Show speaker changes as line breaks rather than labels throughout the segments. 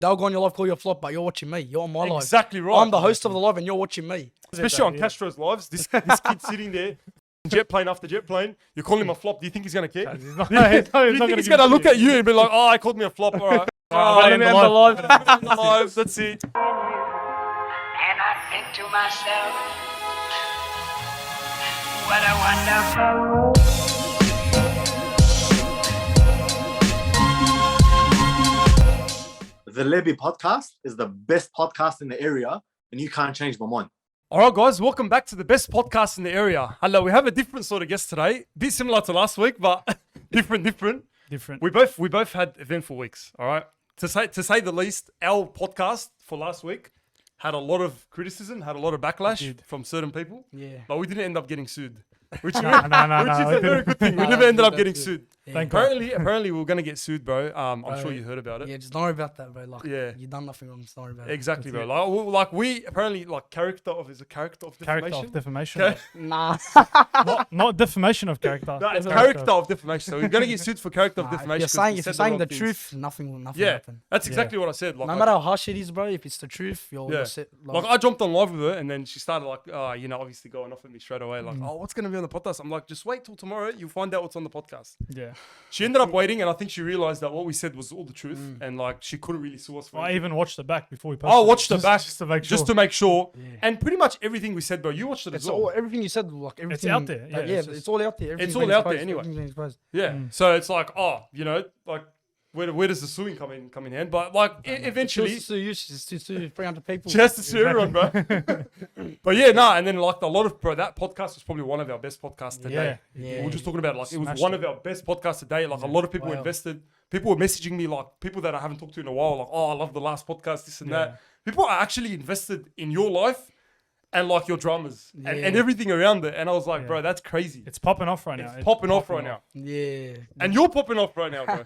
They'll go on your live, call you a flop, but you're watching me. You're on my live.
Exactly right.
I'm the host of the live and you're watching me.
Especially on Castro's lives. This kid sitting there, jet plane after jet plane. You're calling him a flop. Do you think he's going to care?
He's not
Do you think he's going to look at you and be like, oh, I called me a flop. All right.
Let me end the live.
End the live. That's it.
And I think to myself, what a wonderful world.
The Lebbie podcast is the best podcast in the area, and you can't change my mind.
All right, guys, welcome back to the best podcast in the area. Hello, we have a different sort of guest today. Bit similar to last week, but different. We both had eventful weeks. All right, to say the least, our podcast for last week had a lot of criticism, had a lot of backlash from certain people.
Yeah.
But we didn't end up getting sued, which
No,
is a very good thing. We never ended up getting sued.
Thank God.
Apparently, we were gonna get sued, bro. I'm sure you heard about it.
Yeah, just don't worry about that, bro. Like,
Yeah.
you done nothing wrong. Just don't worry about it.
Exactly,
That's
bro. Like we apparently character of defamation.
Character of defamation.
Okay.
it. Nah.
Not defamation of character.
No, it's character of defamation. So we're gonna get sued for character of defamation.
If you're
'cause we said
saying
wrong
the
things.
truth, nothing will
Yeah,
happen.
that's exactly what I said. Like,
No matter how harsh it is, bro, if it's the truth, you're
Yeah.
set.
like I jumped on live with her, and then she started obviously going off at me straight away. Like, oh, what's gonna be on the podcast? I'm like, just wait till tomorrow. You'll find out what's on the podcast.
Yeah.
She ended up waiting, and I think she realized that what we said was all the truth, and like she couldn't really sue us for
I
it.
even watched it back before we posted.
I watched it back
just to make sure.
And pretty much everything we said, bro. You watched it as
It's
well.
all, everything you said, like everything.
out there, yeah,
it's
it's
all out there.
It's
everything's
all
been
out there
exposed,
anyway.
everything's been exposed.
Yeah. So it's like, like where does the suing come in hand? But like eventually.
She'll sue you. She's to sue 300 people.
She has to sue everyone, bro. But yeah, and then like that podcast was probably one of our best podcasts today.
Yeah.
We were just talking about it was
Smashed
one
it.
of our best podcasts today. Like a lot of people
Wow.
invested. People were messaging me, like people that I haven't talked to in a while, like, oh, I love the last podcast, this and that. People are actually invested in your life and like your dramas and everything around it. And I was like, bro, that's crazy.
It's popping off right now.
It's popping off right now.
Yeah.
And you're popping off right now, bro.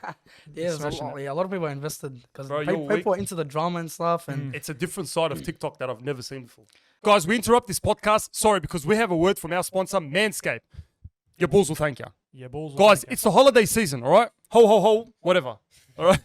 Yeah, a lot of people are invested because
Bro, you're
people are into the drama and stuff. And
It's a different side of TikTok that I've never seen before. Guys, we interrupt this podcast. Sorry, because we have a word from our sponsor, Manscaped. Your balls will thank you.
Yeah, balls.
Guys, it's the holiday season, all right? Ho, ho, ho, whatever. All right.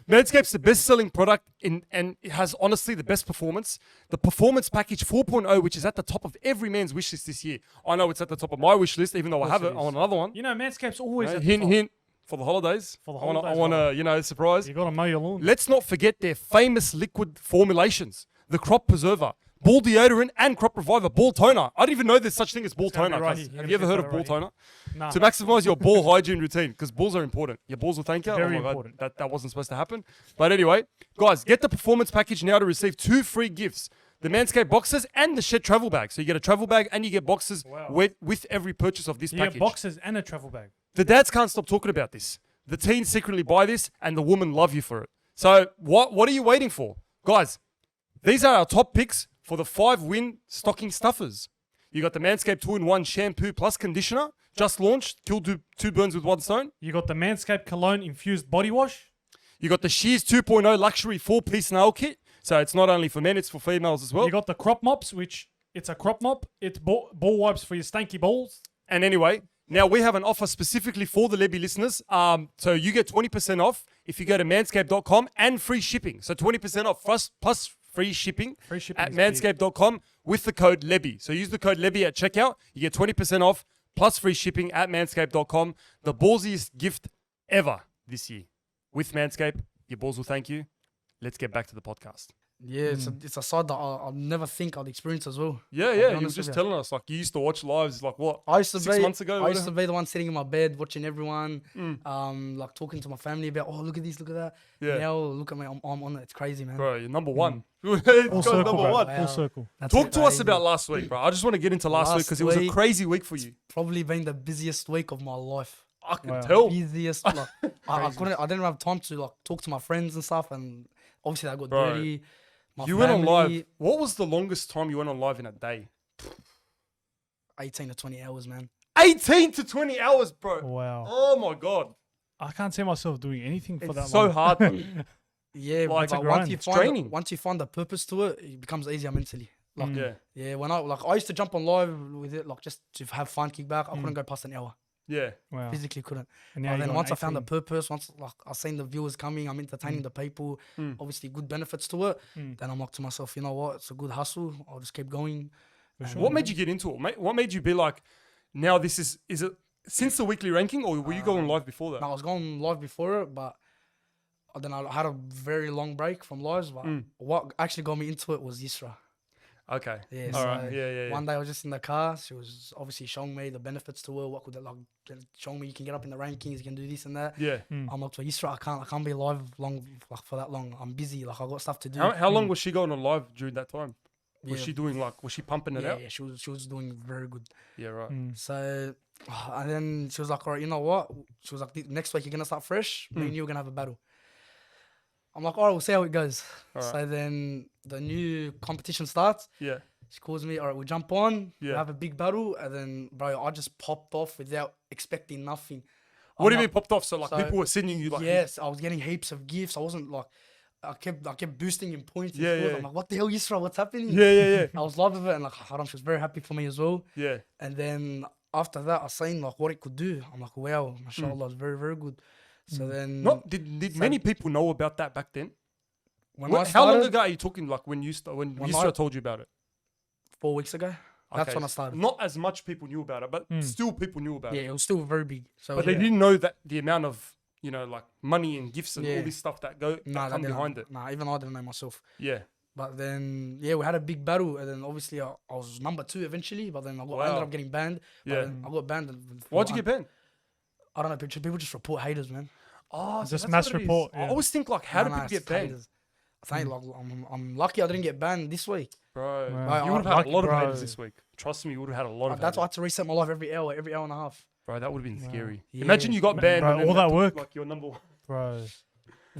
Manscaped's the best-selling product and it has honestly the best performance. The Performance Package 4.0, which is at the top of every man's wish list this year. I know it's at the top of my wish list, even though I have it. I want another one.
You know, Manscaped's always at the
Hint,
top.
hint. For the holidays.
For the
I
holidays,
want to, surprise.
You got to mow your lawn.
Let's not forget their famous liquid formulations. The Crop Preserver, Ball Deodorant, and Crop Reviver Ball Toner. I didn't even know there's such thing as ball
gonna be
toner.
right
Cuz.
here.
Have
You're
you ever
gonna
heard of
put
ball
it right
toner?
Nah.
To maximize your ball hygiene routine, because balls are important. Your balls will thank you.
Very
oh my God,
important.
that wasn't supposed to happen. But anyway, guys, get the Performance Package now to receive 2 free gifts. The Manscaped boxes and the Shed travel bag. So you get a travel bag and you get boxes with every purchase of this
You
package.
get boxes and a travel bag.
The dads can't stop talking about this. The teens secretly buy this, and the women love you for it. So what are you waiting for? Guys, these are our top picks for the 5-win stocking stuffers. You got the Manscaped 2-in-1 shampoo plus conditioner, just launched, kill two birds with one stone.
You got the Manscaped Cologne infused body wash.
You got the Shears 2.0 luxury 4-piece nail kit. So it's not only for men, it's for females as well.
You got the crop mops, which it's a crop mop. It's ball wipes for your stanky balls.
And anyway, now we have an offer specifically for the Lebbie listeners. So you get 20% off if you go to manscaped.com and free shipping. So 20% off plus free shipping at
is
manscaped.com with the code Lebbie. So use the code Lebbie at checkout. You get 20% off plus free shipping at manscaped.com. The ballsiest gift ever this year. With Manscaped, your balls will thank you. Let's get back to the podcast.
yeah, it's a side that I'll never think I'd experience as well.
Yeah,
I'll be
you were
honest
just
with
telling us, like, you used to watch lives, like, what,
I used to
6
be,
months ago?
I used to be the one sitting in my bed watching everyone, like talking to my family about, oh, look at this, look at that.
Yeah.
Now look at me, I'm on it. It's crazy, man.
Bro, you're number one.
Full
Full
circle,
number
bro.
one.
Wow.
Full circle.
That's
Talk to us
crazy.
about last week, bro. I just want to get into last week because it was a
week-
crazy week for you.
Probably been the busiest week of my life.
I can
Wow.
tell.
Busiest. Like, I didn't have time to like talk to my friends and stuff, and obviously that got
Bro,
dirty. My
You went on
family,
live. What was the longest time you went on live in a day?
18 to 20 hours, man.
18 to 20 hours, bro.
Wow.
Oh my God.
I can't see myself doing anything for that
It's so
long.
hard, bro.
Yeah,
Like,
but
it's a grind.
It's draining.
once you find the purpose to it, it becomes easier mentally. Like,
Yeah.
yeah, when I used to jump on live with it, like just to have fun, kick back. I couldn't go past an hour.
Yeah.
Wow.
Physically couldn't.
And now
But
you're
then
on
once I found the
18.
purpose, once like I seen the viewers coming, I'm entertaining the people, obviously good benefits to it. Then I'm like to myself, you know what? It's a good hustle. I'll just keep going.
For sure.
What made you get into it? What made you be like, now this is it since the weekly ranking, or were you going live before that?
No, I was going live before it, but then I had a very long break from lives. But what actually got me into it was Yisra.
Okay.
Yeah,
All
so
right. Yeah.
one day I was just in the car. She was obviously showing me the benefits to her. What could it like? Showing me you can get up in the rankings, you can do this and that.
Yeah.
I'm like, to Yisra, I can't be live long like for that long. I'm busy. Like I got stuff to do.
How long was she going on live during that time? Was
Yeah.
she doing was she pumping it out?
Yeah, she was doing very good.
Yeah, right.
So, and then she was like, all right, you know what? She was like, next week you're gonna start fresh. Me and you are gonna have a battle. I'm like, all right, we'll see how it goes. So then the new competition starts.
Yeah.
She calls me, all right, we'll jump on,
Yeah.
we'll have a big battle. And then, bro, I just popped off without expecting nothing.
What do you
I'm
mean popped off? So like
so-
people were sending you like
yes, I was getting heaps of gifts. I wasn't like, I kept boosting in points. and
Yeah,
scores.
yeah.
I'm like, what the hell, Yisra? What's happening?
Yeah.
I was loving it. And like, Haram, she was very happy for me as well.
Yeah.
And then after that, I seen like what it could do. I'm like, wow, mashallah, it's very, very good. So then,
Did many people know about that back then?
when I
How long
started,
ago are you talking? Like when Yusra told you about it?
4 weeks ago, that's
Okay,
when I started.
Not as much people knew about it, but still people knew about
Yeah,
it.
it was still very big. So
But they didn't know that the amount of like money and gifts and all
Yeah.
this stuff that come
didn't-
behind it.
Nah, even I didn't know myself.
Yeah.
But then, yeah, we had a big battle, and then obviously I was number 2 eventually. But then I
Wow.
ended up getting banned. But
Yeah.
then I got banned.
Why'd you get banned?
I don't know. People just report haters, man.
Oh,
Just
that's
mass
what it is.
report,
I
yeah.
always think like, how do
Nah,
people get
it's
banned?
haters. I think like I'm lucky I didn't get banned this week.
Bro,
Wow.
you would have had a lot of
Bro.
haters this week. Trust me, you would have had a lot of
That's why I
haters.
had to reset my life every hour and a half.
Bro, that would have been scary.
Yeah.
Imagine you got banned
Bro,
and then
all that
took,
work.
like your number one.
Bro.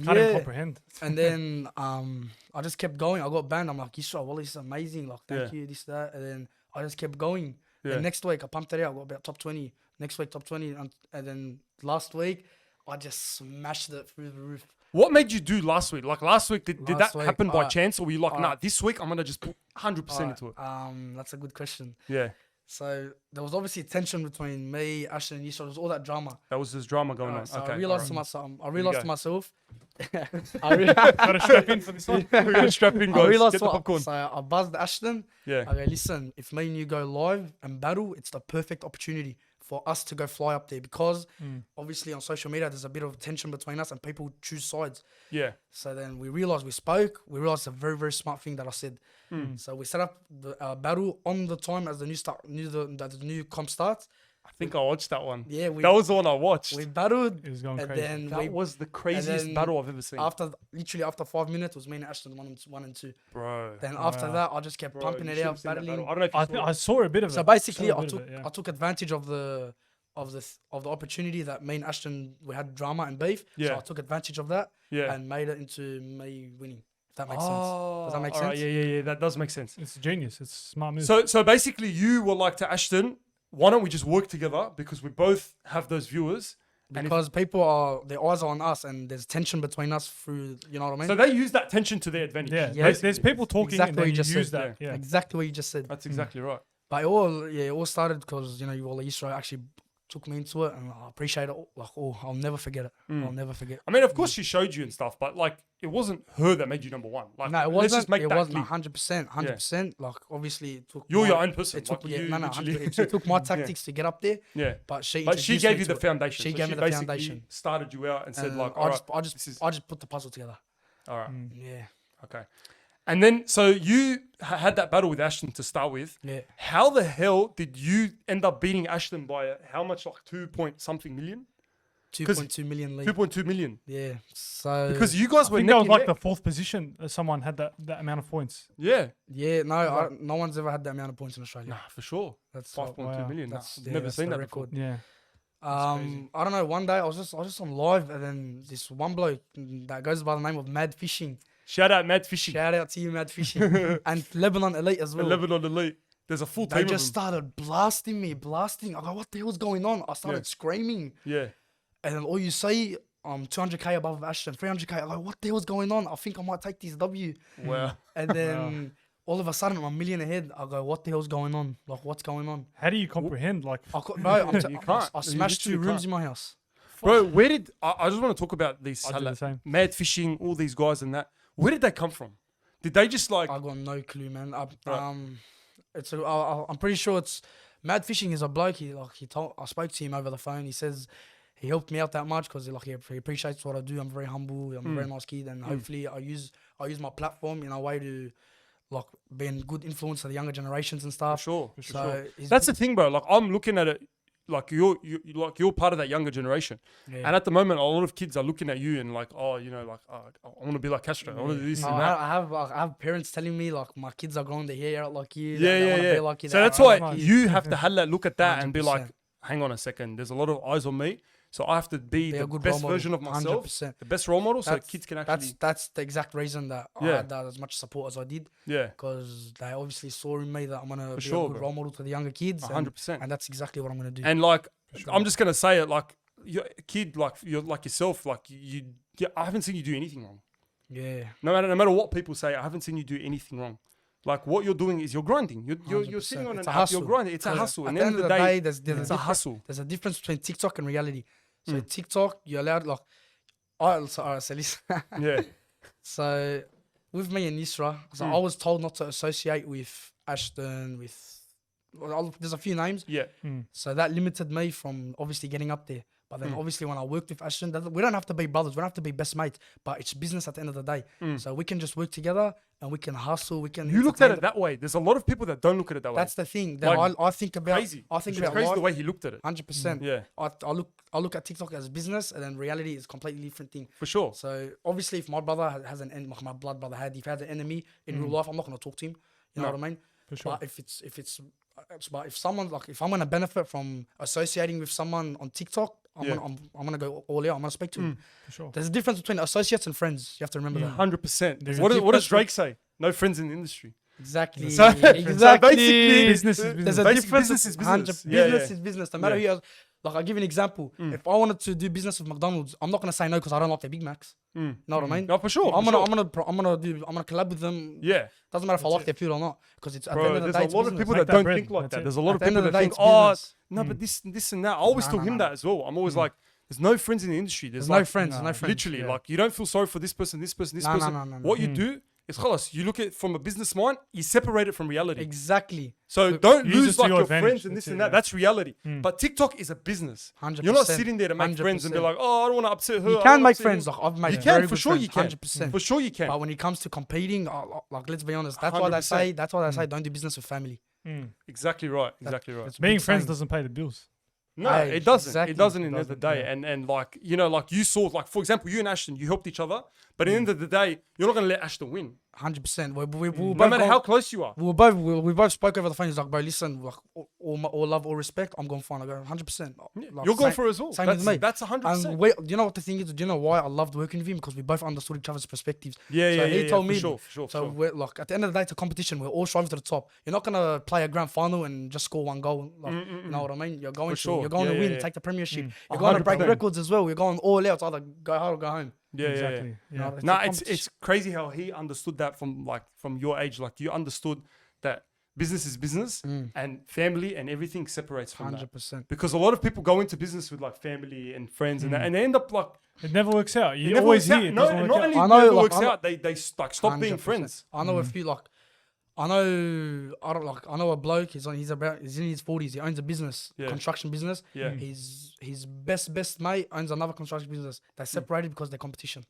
Can't even comprehend.
And then I just kept going. I got banned. I'm like, Yisra, well, this is amazing. Like, thank
Yeah.
you, this, that. And then I just kept going.
Yeah.
And next week, I pumped it out. I got about top 20. Next week, top 20. And then last week, I just smashed it through the roof.
What made you do last week? Like last week, did
Last
that
week,
happen by chance, or were you like, nah,
uh,
this week I'm gonna just put 100% into it?
That's a good question.
Yeah,
So there was obviously tension between me, Ashton, and Yisra. There was all that drama.
that was this drama going on.
So
Okay,
I realized to
alright.
myself, I myself.
Gotta strap in for this one.
We're gonna strap in,
I
guys.
realized
Get the popcorn.
So I buzzed Ashton.
Yeah,
Okay, listen, if me and you go live and battle, it's the perfect opportunity for us to go fly up there because obviously on social media there's a bit of tension between us and people choose sides.
yeah,
So then we realized we realized a very, very smart thing that I said. So we set up the battle on the time as the new comp starts.
I think I watched that one.
Yeah,
that was the one I watched.
we battled
It was going
and
crazy.
then
That was the craziest
then
battle I've ever seen,
literally after 5 minutes it was me and Ashton one and two.
bro.
Then after that I just kept
Bro,
pumping
you
it
should have
out,
seen that
battling.
battle. I don't know if you saw
I
it.
saw a bit of it.
So basically,
Saw a
I
bit
took
of it, yeah.
I took advantage of the opportunity that me and Ashton we had drama and beef. So
Yeah.
I took advantage of that
Yeah.
and made it into me winning. If that makes sense. Does that make
alright,
sense?
Yeah, that does make sense.
It's genius. It's a smart move.
So basically, you were like to Ashton, why don't we just work together because we both have those viewers. And if-
Because their eyes are on us and there's tension between us through, you know what I mean?
so they use that tension to their advantage.
yeah,
Yeah.
there's people talking
Exactly
and
what
then
you
you
just
use
said,
that. Yeah.
Exactly what you just said.
That's exactly right.
But it all started because, you all Israel actually took me into it and I appreciate it. I'll never forget it. I'll never forget.
I mean, of course she showed you and stuff, but like it wasn't her that made you number one. Like,
No, it
let's
wasn't.
just make
It
that
wasn't
clear.
100%. Like obviously, it took
You're
my-
your own person.
It took,
like,
yeah,
you
no,
literally-
100%. It took my tactics to get up there,
yeah.
but she
But she
introduced
gave
me
you
to
the
it.
foundation.
She
So
gave me the
basically
foundation.
started you out and said
And
like,
I
all
just,
right,
I
this is
just, I just put the puzzle together.
all right,
Yeah,
okay. And then so you had that battle with Ashton to start with.
yeah.
How the hell did you end up beating Ashton by how much? Like 2 million?
2.2 million league.
2.2 million.
Yeah. So
Because you guys
I
were
think
neck
that was
and
like the
neck.
fourth position that someone had that amount of points.
Yeah,
yeah, no one's ever had that amount of points in Australia.
nah, for sure.
That's
5.2 million.
That's,
Nah,
yeah,
never
that's
seen
the
that before.
record.
Yeah.
I don't know. One day I was just on live, and then this one bloke that goes by the name of Mad Fishing.
Shout out Mad Fishing.
Shout out to you, Mad Fishing, and Lebanon Elite as well.
Lebanon Elite. There's a full
They
team of
just
them.
started blasting me. I go, what the hell's going on? I started screaming,
Yeah.
and then all you say, 200k above Ashton, 300k. I go, what the hell's going on? I think I might take this W.
Wow.
And then all of a sudden I'm a million ahead. I go, what the hell's going on? Like, what's going on?
How do you comprehend? Like,
You can't.
I
You
smashed 2
literally
rooms
can't.
in my house.
Bro, where did I just want to talk about these
I do the same.
mad fishing, all these guys and that. Where did they come from? Did they just like
I got no clue, man.
Right.
I'm pretty sure it's Mad Fishing is a bloke. I spoke to him over the phone. He says he helped me out that much because he appreciates what I do. I'm very humble. I'm a very nice kid, and hopefully I use my platform in a way to like be a good influence to the younger generations and stuff.
For
So
sure.
he's-
That's the thing, bro. Like I'm looking at it like you're part of that younger generation.
Yeah.
And at the moment a lot of kids are looking at you and like, oh, you know, like I want to be like Castro. I want to do this
No,
and that.
I have parents telling me like my kids are growing their hair out like you.
Yeah,
they
yeah,
wanna
yeah.
be like you,
So
they
that's
wanna
why
be like
you have to have that look at that and be like,
100%.
hang on a second, there's a lot of eyes on me. So I have to be
a
the
good
best
role model,
version of myself,
100%.
the best role model, so
That's-
kids can actually,
That's the exact reason that I
Yeah.
had that as much support as I did.
yeah,
Because they obviously saw in me that I'm gonna be
sure,
a good
bro.
role model to the younger kids.
100%.
And that's exactly what I'm gonna do.
And like, I'm just gonna say it, like you're a kid, like you're like yourself, like I haven't seen you do anything wrong.
yeah,
No matter what people say, I haven't seen you do anything wrong. Like what you're doing is you're grinding. You're sitting
100%.
on
It's
an
a
app. You're
hustle.
grinding. It's a
Because
hustle.
At
And
the end of the day,
it's a hustle.
There's a difference between TikTok and reality. So TikTok, you're allowed like, alright, so listen.
Yeah.
So with me and Yusra, so I was told not to associate with Ashton, there's a few names.
Yeah.
So that limited me from obviously getting up there. But then obviously when I worked with Ashton, we don't have to be brothers, we don't have to be best mates, but it's business at the end of the day. So we can just work together and we can hustle, we can
You looked at
entertain
it that way. There's a lot of people that don't look at it that way.
That's the thing. That
Like,
I think about
crazy.
I think
It's
about
crazy
life,
the way he looked at it.
100%.
Yeah.
I look at TikTok as business, and then reality is completely different thing.
For sure.
So obviously, if my brother has an enemy, my blood brother if he has an enemy in real life, I'm not gonna talk to him. You know what I mean?
For sure.
But if someone like if I'm gonna benefit from associating with someone on TikTok, I'm gonna go all out. I'm gonna speak to him.
For sure.
There's a difference between associates and friends. You have to remember that.
100%.
There's a
What does
difference
Drake say? No friends in the industry.
Exactly.
So
exactly.
basically,
Business is business.
There's a
Basic
difference.
business is
100
business. Yeah,
business
yeah.
is business. No matter
Yeah.
who else. Like I'll give you an example. If I wanted to do business with McDonald's, I'm not gonna say no because I don't like their Big Macs. You know what I mean?
No, for sure.
I'm
for
gonna
sure.
collab with them.
Yeah.
Doesn't matter if I like their food or not, because it's at the
Bro,
end of the
there's
day,
a
it's
lot of
business.
people
Make
that
that
don't
bread.
think like
That's
that.
it.
There's a lot
At
of
the end
people
of
that
the day,
think,
it's
oh,
business.
no, but this and that. I always tell him that as well. I'm always like, there's no friends in the industry. There's
no
like,
friends, no friends.
Literally, like you don't feel sorry for this person, this person, this
No, no,
person.
no, no, no.
What you do is, khalas, you look at it from a business mind, you separate it from reality.
Exactly.
So don't
use it
lose
to
like
your
your
advantage.
friends and this
That's
and
it,
that.
yeah.
That's reality. But TikTok is a business.
100%.
You're not sitting there to make friends and be
100%.
like, oh, I don't want to upset her.
You
I
can
don't wanna
make
upset
friends.
him.
Like I've made
You
very
can,
good
for sure you
friends,
can.
100%.
For sure you can.
But when it comes to competing, like let's be honest, that's why they
100%.
say don't do business with family.
Exactly right. Exactly right.
That's a
Being
big
friends
saying.
doesn't pay the bills.
No,
Hey,
it doesn't.
exactly.
It doesn't in
It
the end of the
doesn't,
day.
yeah.
And like, you know, like you saw, like for example, you and Ashton, you helped each other. But at the end of the day, you're not gonna let Ashton win.
100%.
No matter how close you are.
We both spoke over the phone. He's like, bro, listen, like, all love, all respect. I'm going fine. I go 100%. Like,
You're going
same-
for it as well.
Same
That's,
with me.
that's 100%.
And do you know what the thing is? Do you know why I loved working with him? Because we both understood each other's perspectives.
Yeah,
so
yeah,
he
yeah,
told
for
me.
sure, for sure, for
So
sure.
we're like, at the end of the day, it's a competition. We're all striving to the top. You're not gonna play a grand final and just score one goal. Like, you know what I mean? You're going
For sure.
You're going
Yeah,
to win,
yeah, yeah.
take the premiership. You're going to break
100%.
records as well. You're going all out. It's either go hard or go home.
Yeah,
Exactly.
yeah.
Yeah.
know,
No,
a
it's
competition.
crazy how he understood that from your age. Like you understood that business is business and family and everything separates from that.
100%.
Because a lot of people go into business with like family and friends and that, and they end up like
It never works out.
it
You
never
always
works out.
hear it
No,
doesn't
and
work
not
out.
only
I
it
know,
never
like,
works
I know-
out, they like stop being
100%.
friends.
I know a few like I know a bloke. He's in his 40s. He owns a business,
Yeah.
construction business.
Yeah.
His best mate owns another construction business. They're separated because they're competition.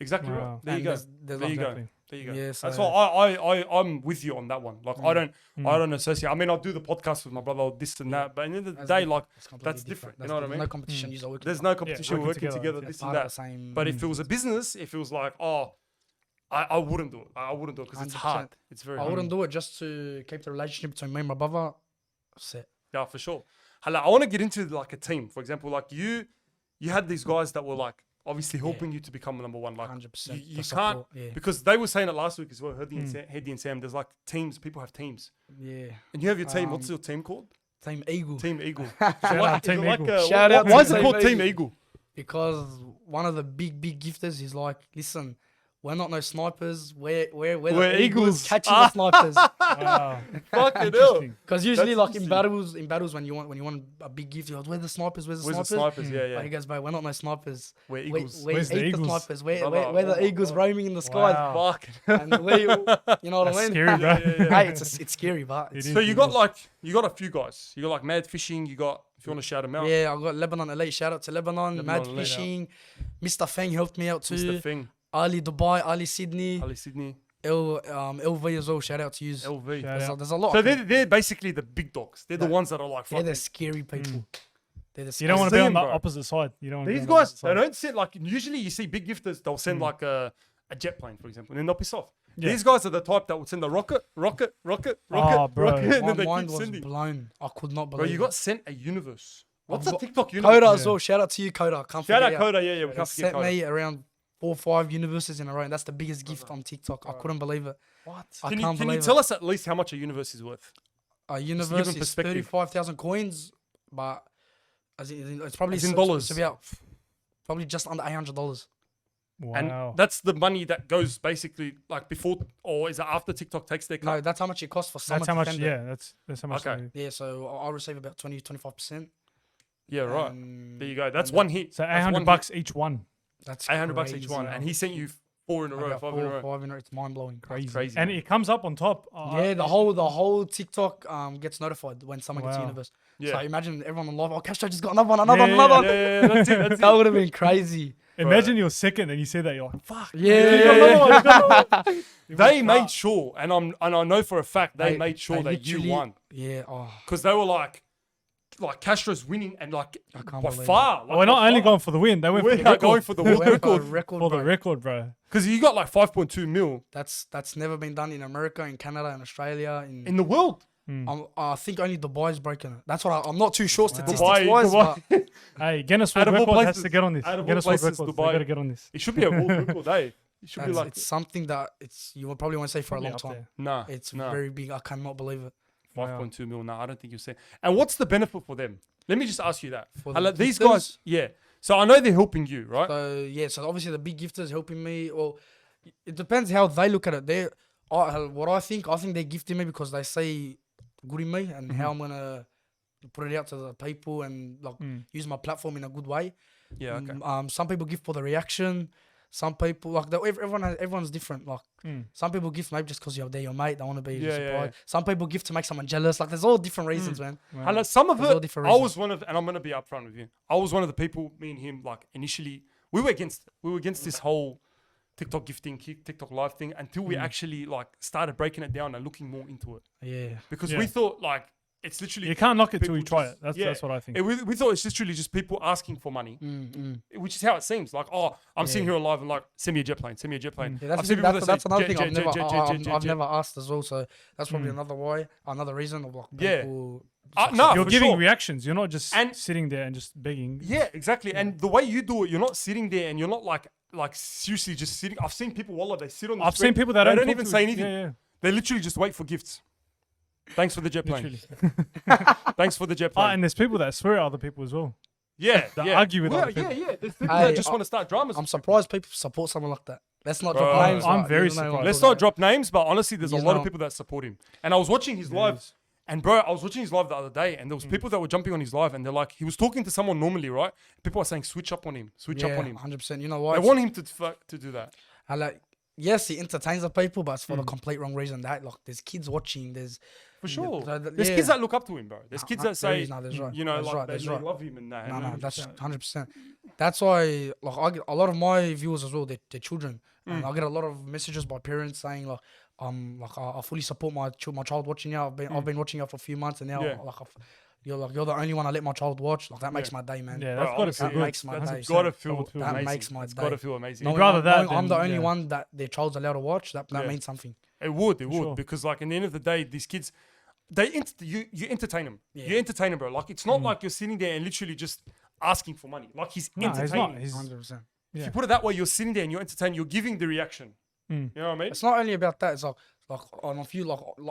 Exactly
Wow.
right. There you
And
go.
there's
There
like
you go.
Exactly.
There you go.
Yeah,
That's
so-
why I'm with you on that one. Like I don't associate. I mean, I'll do the podcast with my brother, or this and that. But at the end of the day, like
It's completely
that's different. You
That's
know what I
different.
mean?
No competition. You're working.
There's no competition.
working
We're working
together,
together.
yeah.
This
part
and
of the
that.
same.
But if it was a business, if it was like, oh, I wouldn't do it. I wouldn't do it because it's
100%.
hard. It's very
I
hard.
wouldn't do it just to keep the relationship between me and my brother set.
Yeah, for sure. Hala, I want to get into like a team. For example, like you had these guys that were like obviously helping you to become number one. Like
100%.
you
The
can't
support, yeah.
because they were saying it last week as well. Hedy and Sam. There's like teams. People have teams,
Yeah.
and you have your team. What's your team called?
Team Eagle.
Team Eagle.
Shout out Team Eagle.
Shout out
Why is
to
it called
Team
Team Eagle?
Because one of the big gifters is like, listen, we're not no snipers. We're the
We're
eagles
eagles.
catching the snipers.
Wow.
Fucking hell.
Interesting.
Because usually,
That's
like in battles, when you want a big gift, you go, "Where's the snipers? Where's the
Where's the
snipers?"
snipers? Yeah, yeah.
But he goes, "Bro, we're not no snipers.
We're
We
eagles.
Where's the
eat the
eagles?
snipers. We're
Brother,
the
oh my
eagles
God.
roaming in the skies."
Wow.
Fuck.
And we, you know what
That's
I mean?
scary, bro.
Hey, it's scary, but
It
it's,
is.
So you got a few guys. You got like Mad Fishing. You got, if you want to shout them out.
yeah, I got Lebanon Elite. Shout out to Lebanon.
Lebanon
Mad
Elite.
Fishing. Mr. Feng helped me out too.
Mr. Thing.
Ali Dubai, Ali Sydney,
Ali Sydney.
LV as well. Shout out to you.
LV.
Shout
There's a lot.
So
of people.
they're basically the big dogs. They're the ones that are like
They're
fucking.
the scary people. They're the
You
scary.
don't want to be
see
on the
him, bro.
opposite side. You don't. wanna be
These
on the opposite
guys, they
side.
don't send like, usually you see big gifters, they'll send like a jet plane, for example, and then they'll piss off.
Yeah.
These guys are the type that would send a rocket,
bro.
rocket,
My
and then
My
they
mind
keep
was
sending.
blown. I could not
Bro,
believe
you
it.
got sent a universe. What's
I've
a
got
TikTok universe?
Coda as well. Shout out to you, Coda. Can't
Shout
forget
out
ya.
Coda, yeah, we
He
can't forget
sent
Coda.
me around 4 or 5 universes in a row, and that's the biggest gift on TikTok. I couldn't believe it.
What?
I
Can
can't
you
believe
tell
it.
us at least how much a universe is worth?
A
give
universe
them
is
perspective.
35,000 coins, but it's probably
As in dollars.
It's about probably just under $800.
Wow.
And that's the money that goes basically like before, or is it after TikTok takes their cut?
No, that's how much it costs for someone
that's how
to
much.
send it.
Yeah, that's how much.
Okay.
Yeah, so I'll receive about 25%.
Yeah, right.
And
There you go. That's
and
one hit.
So
That's one
$800 each one.
That's
$800 each
crazy,
one,
man.
and he sent you 4 in a
I
row,
got
5 in a row.
5 in a row. It's mind blowing.
Crazy.
Crazy,
And
man.
it comes up on top.
Yeah, the whole TikTok gets notified when someone gets
Wow.
universe.
Yeah.
So imagine everyone on live. Oh, Castro just got another one,
Yeah,
another one.
Yeah, that's it. That's
That
it.
would have been crazy.
Imagine you're second and you say that you're like, fuck.
Yeah.
They made sure, and I know for a fact they made sure
they
that you
literally-
won
Yeah. Oh,
because they were like Castro's winning and like
can't
by
believe
far. Like,
Well, we're not
by
only
far.
going for the win. They went for
We're
the
not
record.
going for the
we
world
went for a
record
record,
For the
bro.
record, bro.
because you got like 5.2 mil
That's never been done in America, in Canada, in Australia.
in the world.
I think only Dubai's broken it. That's what I'm not too sure statistics
Dubai,
wise,
Dubai.
but
Hey, Guinness
Out
World
of all
Record has
places-
to get on this.
out of all
Guinness World
places,
Records,
Dubai.
they got to get on this.
It should be a world record, eh? It should be
that's-
like
it's something that you will probably won't say for a
Probably
long
up
time.
there.
nah.
It's
nah.
very big. I cannot believe it.
5.2 mil. Nah, I don't think you're saying. And what's the benefit for them? Let me just ask you that.
For the
Like, these
gifters?
guys, yeah. So I know they're helping you, right?
So yeah, so obviously the big gifters helping me. Well, it depends how they look at it. What I think they're gifting me because they say good in me and how I'm gonna put it out to the people and like use my platform in a good way.
Yeah. Okay.
Some people gift for the reaction. Some people like everyone's different. Like some people gift maybe just because they're your mate. They want to be
Yeah,
surprised.
yeah.
Some people gift to make someone jealous. Like there's all different reasons, man.
And like, some of
There's all
it,
different
I
reasons.
was one of, and I'm gonna be upfront with you. I was one of the people. Me and him, like initially, we were against this whole TikTok gifting, TikTok live thing until we actually like started breaking it down and looking more into it
Yeah.
because
Yeah.
we thought like it's literally
You can't knock it till you
people
try
just-
it. That's
yeah.
that's what I think.
We thought it's literally just people asking for money, which is how it seems. Like, oh, I'm sitting here alive and like, send me a jet plane, send me a jet plane.
Yeah,
I've seen people that
that's
say,
another
jet,
thing
jet, jet, jet, jet,
I've
jet.
never asked as well. So that's probably another reason of like
Yeah.
people.
No,
You're
for
giving
sure.
reactions. You're not just
And-
sitting there and just begging.
Yeah, exactly. And the way you do it, you're not sitting there and you're not like seriously just sitting. I've seen people, wallah, they sit on the
I've
screen,
seen people that
they
don't
don't
talk
even
to
say
you.
anything.
Yeah,
They literally just wait for gifts. Thanks for the jet plane.
literally.
Thanks for the jet plane.
And there's people that swear at other people as well.
yeah,
that
yeah.
argue with
Well,
other
yeah,
people.
yeah. There's people
Hey,
that just want to start dramas.
I'm surprised people support someone like that. Let's not
Bro,
drop names.
I'm
but
very
you know what I'm
surprised.
Let's
talking
not drop names, but honestly, there's a
You
lot of
know.
people that support him. And I was watching his live, and bro, I was watching his live the other day, and there was people that were jumping on his live, and they're like, he was talking to someone normally, right? People are saying, switch up on him, switch up on him.
100%. You know what?
They want him to do that.
I like. Yes, he entertains the people, but it's for the complete wrong reason. That like, there's kids watching. There's
For sure.
So
There's kids that look up to him, bro. There's kids that say,
that's right.
you know,
That's
like
right,
they,
that's
they
right.
love him and that.
No, that's 100%. That's why, like, I get a lot of my viewers as well. They're children, and I get a lot of messages by parents saying like, I fully support my child watching you. I've been watching you for a few months, and now
Yeah.
you're the only one I let my child watch. Like that makes my day, man.
Yeah,
Bro,
that's got to
honestly,
feel
that
good.
makes my day.
That's gotta feel
That
amazing.
makes my
It's gotta
day.
feel amazing.
You'd rather that
I'm the
than-
only
yeah.
one that their child's allowed to watch. That
Yeah.
means something.
It would
sure.
because like in the end of the day, these kids, you entertain them.
Yeah.
You entertain them, bro. Like it's not like you're sitting there and literally just asking for money. Like he's
No, he's
entertaining.
not. He's
100%.
If you put it that way, you're sitting there and you're entertaining. You're giving the reaction. You know what I mean?
It's not only about that. It's like on a few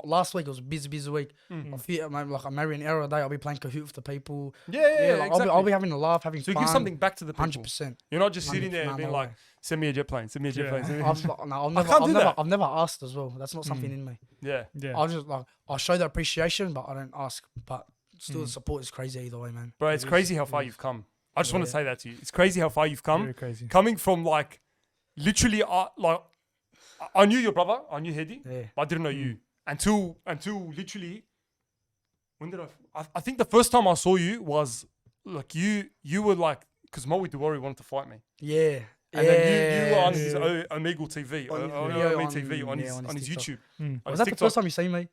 last week it was a busy week. A few like a Marion era day, I'll be playing Kahoot with the people.
Yeah,
Like,
exactly.
I'll be having a laugh, having
So you
fun.
give something back to the people.
100%.
You're not just sitting there and
Nah,
being
no
like,
way.
send me a jet plane, send me a jet plane. Send me a jet plane.
I've never asked as well. That's not something in me.
Yeah.
Yeah.
I'll just like I'll show the appreciation, but I don't ask. But still, the support is crazy either way, man.
Bro, it's crazy how far you've come. I just want to say that to you. It's crazy how far you've come.
Very crazy.
Coming from like, literally, like, I knew your brother, I knew Hedy,
Yeah.
but I didn't know you until literally. When did I think the first time I saw you was like you were like, because Moe Duwari wanted to fight me.
Yeah.
And then you were on his Omegle TV,
On his
on
video,
Omegle
on-
TV, on
yeah, on
his
his
YouTube.
Was
On his
that the
TikTok.
first time you seen me?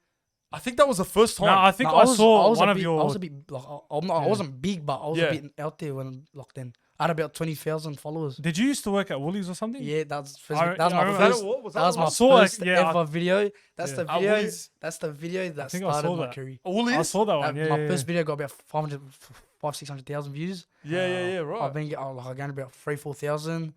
I think that was the first time.
No, I think
No,
I saw
was
one
a
of
bit,
your.
I was a bit like I wasn't big, but I was
Yeah.
a bit out there when like then. I had about 20,000 followers.
Did you used to work at Woolies or something?
Yeah, that's
I
that was my
remember
first.
Was
That was
I
my
saw it,
first
yeah,
ever video. That's
yeah.
the
At
video.
Woolies?
That's the video that
think I
started
saw
my
that.
career.
Woolies?
I saw that one. Yeah,
my
yeah,
first
yeah.
video got about 600,000 views.
Yeah, right.
I've been I gained about 3,000-4,000.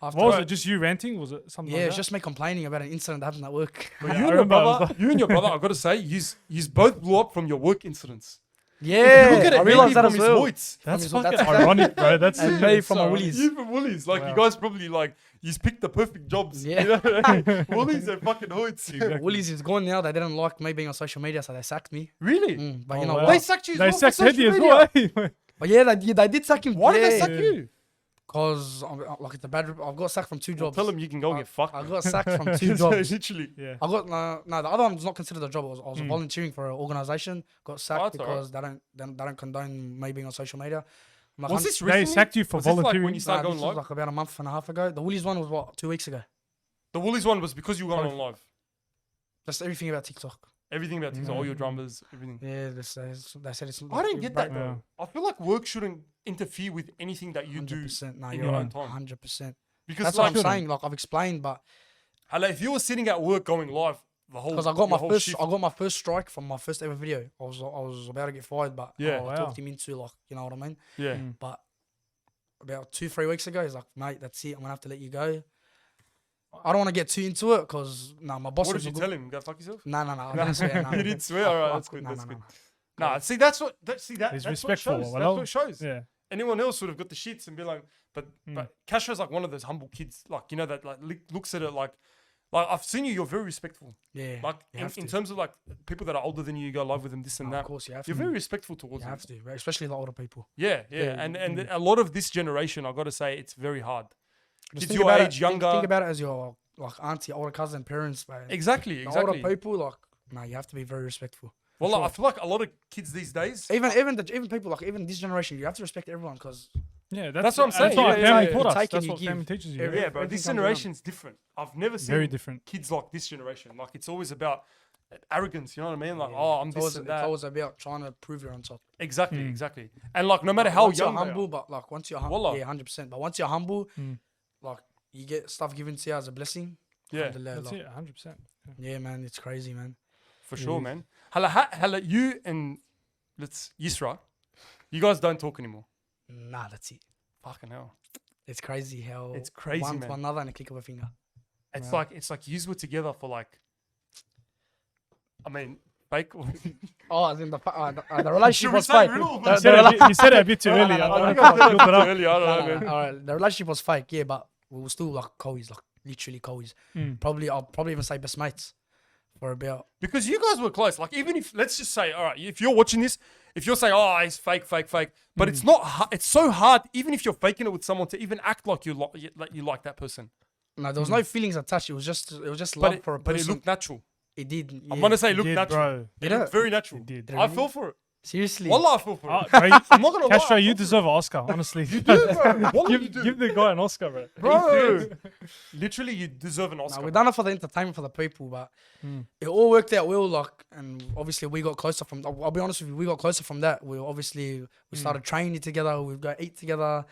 After
What was
that.
it? Just you ranting? Was it something?
Yeah,
like
it's just me complaining about an incident that happened at work.
Yeah,
You
I
and your
remember I was
brother, I've got to say, you both blew up from your work incidents.
Yeah,
Look at it,
I realized that
from
as
his
well.
voice.
That's
That's
fucking
exactly-
ironic, bro. That's
And me from
so
a Woolies.
You from Woolies, like you
Wow.
guys probably like you picked the perfect jobs.
Yeah.
You know? Woolies are fucking hoods.
Woolies is gone now. They didn't like me being on social media, so they sacked me.
Really?
But you
Oh,
know
wow.
They
what?
sacked you.
They
as well
sacked
for social
Hedy as
media.
well.
But yeah, they did sack him.
Why did they
Yeah.
sack you?
Because like it's a bad. I've got sacked from 2 jobs.
Tell them you can go and get fucked.
I
man.
got sacked from 2 jobs.
Literally.
Yeah.
I got no. The other one's not considered a job. I was volunteering for an organization. Got sacked
that's alright.
because they don't condone me being on social media. I'm like,
Was
I'm-
this
They
recently?
sacked you for
Was this like
volunteering.
when you started
Nah,
going
this was
live?
like about a month and a half ago. The Woolies one was what 2 weeks ago.
The Woolies one was because you were going on live.
Just everything about TikTok.
Everything about TikTok, all your drummers, everything.
Yeah, they said it's.
I don't get that
Yeah.
though. I feel like work shouldn't interfere with anything that you do
100%. No,
in
you're
your
right.
own time.
100%.
Because
That's
like,
what I'm saying. Like I've explained, but
Hello, if you were sitting at work going live the whole
because I got
your
my
whole
first,
shift,
I got my first strike from my first ever video. I was about to get fired, but
Yeah.
I
Oh, wow.
talked him into like you know what I mean.
yeah.
But about 2-3 weeks ago, he's like, mate, that's it. I'm gonna have to let you go. I don't want to get too into it because my boss.
What
was
did you
a
tell him? Go fuck yourself.
No, I didn't swear. No.
You didn't swear. All right, that's good. That's good. Nah, see, that's what. That's
He's
what
respectful.
shows.
Well,
That's what shows.
Yeah.
Anyone else would have got the shits and be like, but Castro's like one of those humble kids, like you know that like looks at it like I've seen you. You're very respectful.
Yeah.
Like
you have
in
to.
terms of like people that are older than you, you go live with them, this and that.
Of course, you have
You're
to.
very respectful towards
You
them.
have to, right? Especially the older people.
Yeah. And a lot of this generation, I got to say, it's very hard.
Just
Kids
think
your
about
age, younger.
Think about it as your like auntie, older cousin, parents, man.
Exactly.
The older
Exactly.
people, like, you have to be very respectful.
Well,
sure.
I feel like a lot of kids these days.
Even people like even this generation, you have to respect everyone because
Yeah,
That's what I'm saying.
That's what
Yeah,
family
yeah,
taught
yeah.
us.
Take and
That's
you
what
give.
family teaches you.
Every-
Yeah, bro. This
everything comes around.
generation's different. I've never seen
Very different.
kids like this generation. Like it's always about arrogance. You know what I mean? Like, oh, I'm
it's
this
always,
and
it's
that.
always about trying to prove you're on top.
Exactly, exactly. And like, no matter how
once
young
you're
they
humble,
are.
but like once you're
Wallah.
humble, yeah, 100%. But once you're humble, like you get stuff given to you as a blessing.
Yeah.
Alhamdulillah,
That's
like,
it, 100%.
yeah, man, it's crazy, man.
For sure, man. Hala, you and Yisra, you guys don't talk anymore.
Nah, that's it.
Fucking hell.
It's crazy how
It's crazy,
one
man.
to another and a click of a finger.
It's like you were together for like, I mean, fake.
Oh, as in the relationship
Should we
was
say
fake.
real,
The-
man?
the
You said it a bit too early.
no,
I
I
don't
think
know
I
if I
said
built it
that
up.
earlier. I don't know, man.
All right, the relationship was fake, yeah, but we were still like coys, like literally coys. I'll probably even say best mates for about.
Because you guys were close. Like, even if, let's just say, all right, if you're watching this, if you're saying, oh, it's fake, but it's not, it's so hard, even if you're faking it with someone, to even act like you like that person.
No, there was no feelings attached. It was just
But
love
it,
for a
but it
person.
looked natural.
It did.
I'm
yeah.
going to say it looked
Did,
natural.
bro.
It
Did
looked
it?
very natural.
It did.
I fell for it.
Seriously.
Wallah, I fell for it.
Bro,
I'm not going to lie.
Castro, you deserve an Oscar, honestly.
You do, bro. Wallah, you do.
Give the guy an Oscar, bro.
Bro. Literally, you deserve an Oscar.
No, we done it for the entertainment for the people, but it all worked out well. Like, and obviously we got closer from. I'll be honest with you, we got closer from that. We started training together. We go eat together,